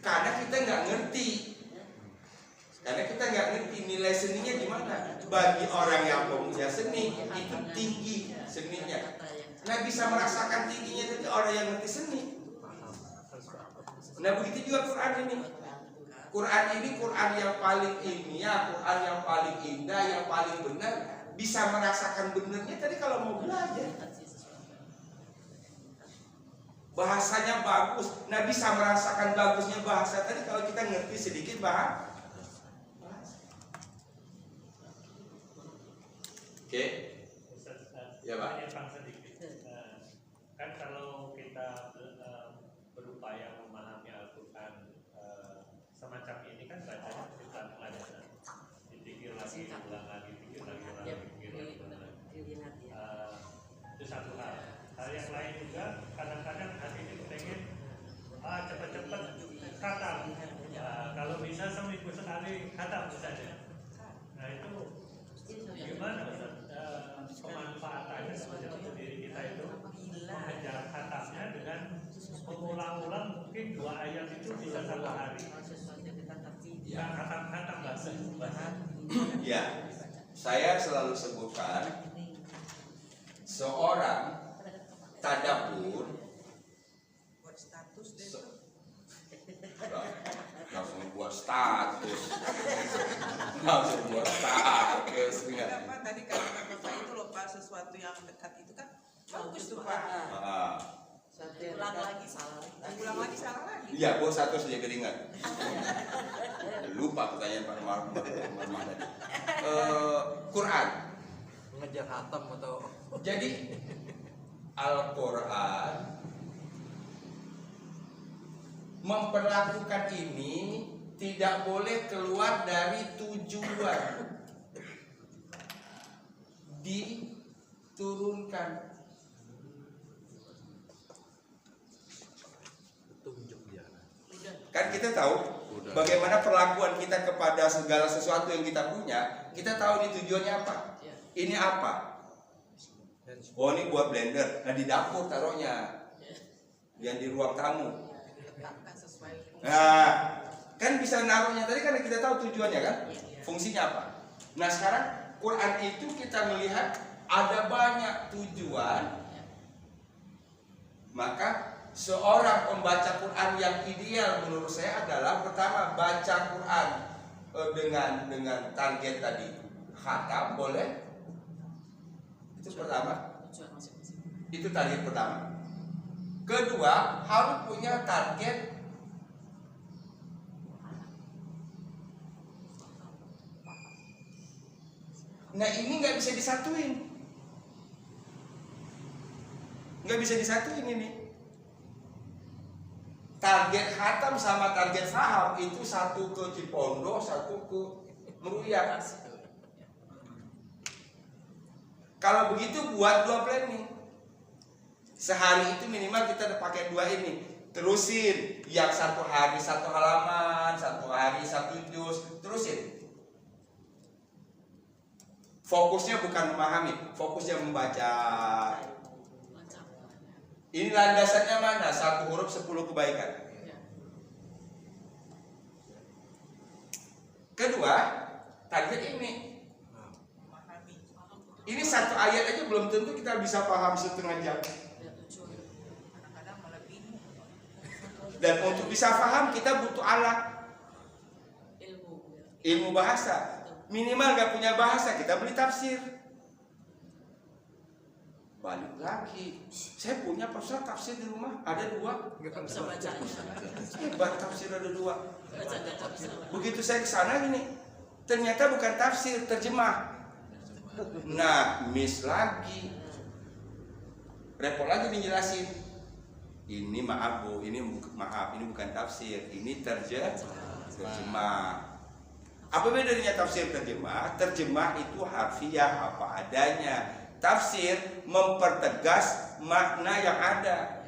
Karena kita nggak ngerti. Karena kita nggak ngerti nilai seninya gimana. Bagi orang yang pemuja seni itu tinggi seninya. Nggak bisa merasakan tingginya tapi orang yang ngerti seni. Nah begitu juga Quran ini. Quran ini Quran yang paling ilmiah, Quran yang paling indah, yang paling benar. Bisa merasakan benernya tadi kalau mau belajar. Bahasanya bagus. Nah bisa merasakan bagusnya bahasa tadi kalau kita ngerti sedikit bahasa. Oke. Ya Pak. Kan kalau kita berupaya memahami Al-Quran semacam ini kan bacanya sekitar pelajaran, dipikir lagi, ulang lagi, pikir lagi, ulang lagi, pikir lagi, ulang lagi. Itu satu hal. Hal yang lain juga kadang-kadang hati itu pengen cepat-cepat khatam. Kalau bisa seminggu sekali khatam saja. Nah itu gimana Ustaz? Pemanfaatannya sebenarnya diri kita itu mengejar khatamnya dengan mengulang-ulang mungkin 2 ayat itu bisa 1 hari. Ya, khatam-khatam bahasa. Ya, saya selalu sebutkan seorang tadabbur buat status deh. langsung buat status, langsung buat status. Kenapa tadi kata Bapak itu loh Pak, sesuatu yang dekat itu kan bagus tuh Pak. Ulang lagi salah. Ulang lagi salah lagi. Iya, buat status dia keringat. Lupa pertanyaan Pak Marmah tadi. Quran. Mengejar khatam atau Jadi Al-Quran memperlakukan ini tidak boleh keluar dari tujuan diturunkan. Kan kita tahu bagaimana perlakuan kita kepada segala sesuatu yang kita punya. Kita tahu ini tujuannya apa. Ini apa? Oh ini buat blender. Nah di dapur taruhnya, yang di ruang tamu. Nah kan bisa naruhnya tadi karena kita tahu tujuannya kan, fungsinya apa. Nah sekarang Quran itu kita melihat ada banyak tujuan. Maka seorang pembaca Quran yang ideal menurut saya adalah pertama baca Quran dengan target tadi khatam boleh. Itu pertama. Itu target pertama. Kedua, harus punya target nah ini nggak bisa disatuin. Nggak bisa disatuin ini. Target khatam sama target faham itu satu ke Cipondo, satu ke Meruya. Kalau begitu buat 2 planning. Sehari itu minimal kita pakai 2 ini. Terusin yang 1 hari 1 halaman, 1 hari 1 juz, terusin. Fokusnya bukan memahami, fokusnya membaca. Ini landasannya mana? 1 huruf 10 kebaikan. Kedua, target ini Ini satu ayat aja belum tentu kita bisa paham setengah jam. Kadang-kadang malah bingung. Dan untuk bisa paham kita butuh alat, Ilmu. ilmu bahasa. Minimal gak punya bahasa, kita beli tafsir. Balik lagi, saya punya pasal tafsir di rumah, ada 2. Nggak bisa bacanya. Hebat, tafsir ada 2. Bacanya nggak bisa. Begitu saya kesana gini, ternyata bukan tafsir, terjemah. Nah, miss lagi, repot lagi dijelasin. Ini maaf bu, ini bukan tafsir, ini terjemah. Apa bedanya tafsir terjemah? Terjemah itu harfiah apa adanya. Tafsir mempertegas makna yang ada.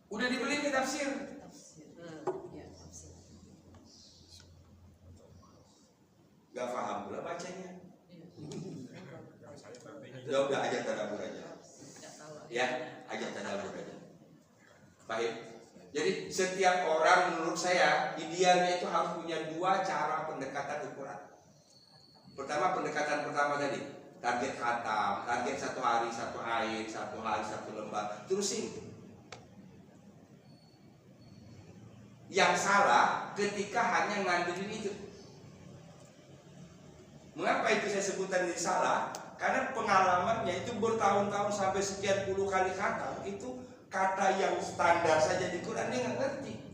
Udah dibeli ke tafsir? Ya, tafsir. Gak paham pula bacanya. Iya. Ya udah aja tadabur aja. Nggak tahu. Ya, aja tadabur aja. Baik. Jadi setiap orang menurut saya idealnya itu harus punya 2 cara pendekatan Al-Quran. Pertama, pendekatan pertama tadi, target khatam, target 1 hari 1 ayat, 1 hari 1 lembar, terusin. Yang salah ketika hanya ngandelin itu. Mengapa itu saya sebutkan ini salah? Karena pengalamannya itu bertahun-tahun sampai sekian puluh kali khatam itu kata yang standar saja di Quran dia nggak ngerti.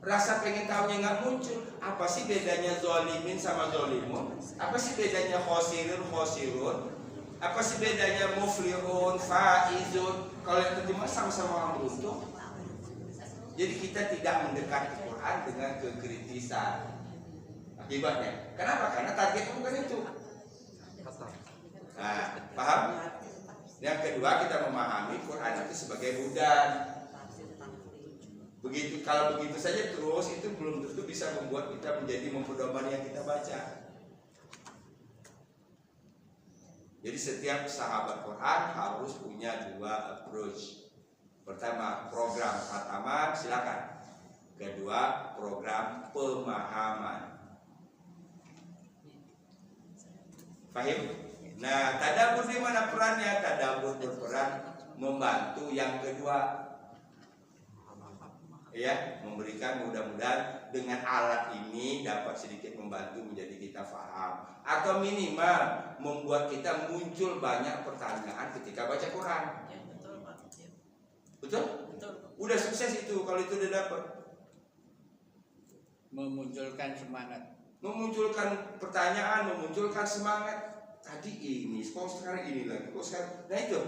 Rasa pengen tahunya nggak muncul. Apa sih bedanya zolimin sama zolimun? Apa sih bedanya khosirun khosirun? Apa sih bedanya muflihun faizun? Kalau yang terjemah sama-sama orang beruntung. Jadi kita tidak mendekati Quran dengan kekritisan. Akibatnya, kenapa? Karena targetnya bukan itu. Nah, paham? Yang kedua, kita memahami Quran itu sebagai hudan. Begitu, kalau begitu saja terus itu belum tentu bisa membuat kita menjadi mempedoman yang kita baca. Jadi setiap sahabat Quran harus punya 2 approach. Pertama, program khataman, silakan. Kedua, program pemahaman. Fahim? Nah, tadabbur di mana perannya? Tadabbur berperan membantu yang kedua. Ya, memberikan mudah-mudahan dengan alat ini dapat sedikit membantu menjadi kita paham atau minimal membuat kita muncul banyak pertanyaan ketika baca Quran. Ya, betul Pak. Ya. Betul? Betul. Udah sukses itu kalau itu udah dapat. Memunculkan semangat. Memunculkan pertanyaan, memunculkan semangat. Tadi ini, kok sekarang ini lagi, kok sekarang. Nah itu.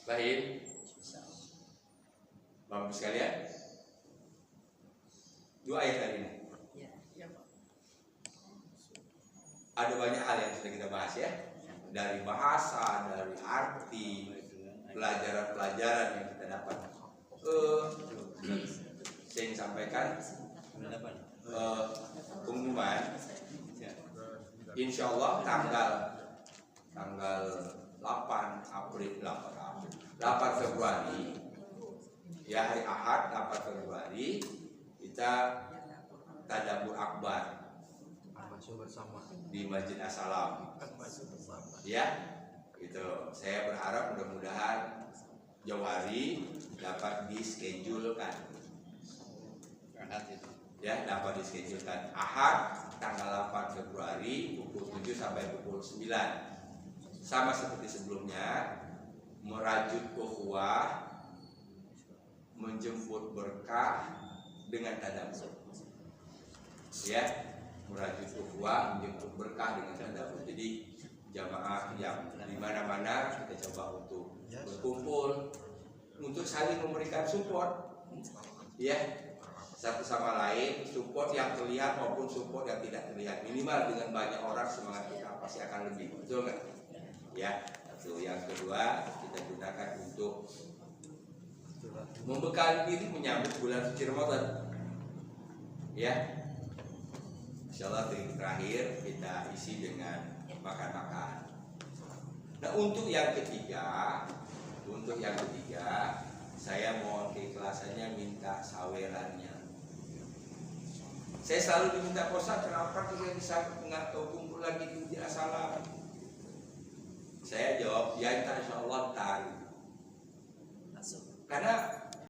Baik. Bapak sekalian. 2 ayat hari ini. Ya, ya Pak. Ada banyak hal yang sudah kita bahas ya. Dari bahasa, dari arti, pelajaran-pelajaran yang kita dapat. Saya ingin sampaikan pengumuman. Insya Allah tanggal 8 Februari ya, hari Ahad 8 Februari kita tadabbur akbar di Masjid As-Salam ya. Itu saya berharap mudah-mudahan jauh hari dapat dischedulkan ya, dapat dischedulkan Ahad tanggal 8 Februari pukul 7 sampai pukul 9. Sama seperti sebelumnya, merajut ukhuwah, menjemput berkah dengan tadabbur. Ya, merajut ukhuwah, menjemput berkah dengan tadabbur. Jadi jamaah yang di mana-mana kita coba untuk berkumpul untuk saling memberikan support. Ya, satu sama lain, support yang terlihat maupun support yang tidak terlihat. Minimal dengan banyak orang semangat kita pasti akan lebih. Betul nggak? Ya, itu yang kedua kita gunakan untuk membekali diri menyambut bulan suci Ramadan. Ya, insyaallah terakhir kita isi dengan makan-makan. Nah, untuk yang ketiga, Saya mohon keikhlasannya, minta sawerannya. Saya selalu diminta Ustaz, kenapa tidak bisa nggak tahu kumpul lagi di asalam? Saya jawab, ya insya Allah tarik. Masuk. Karena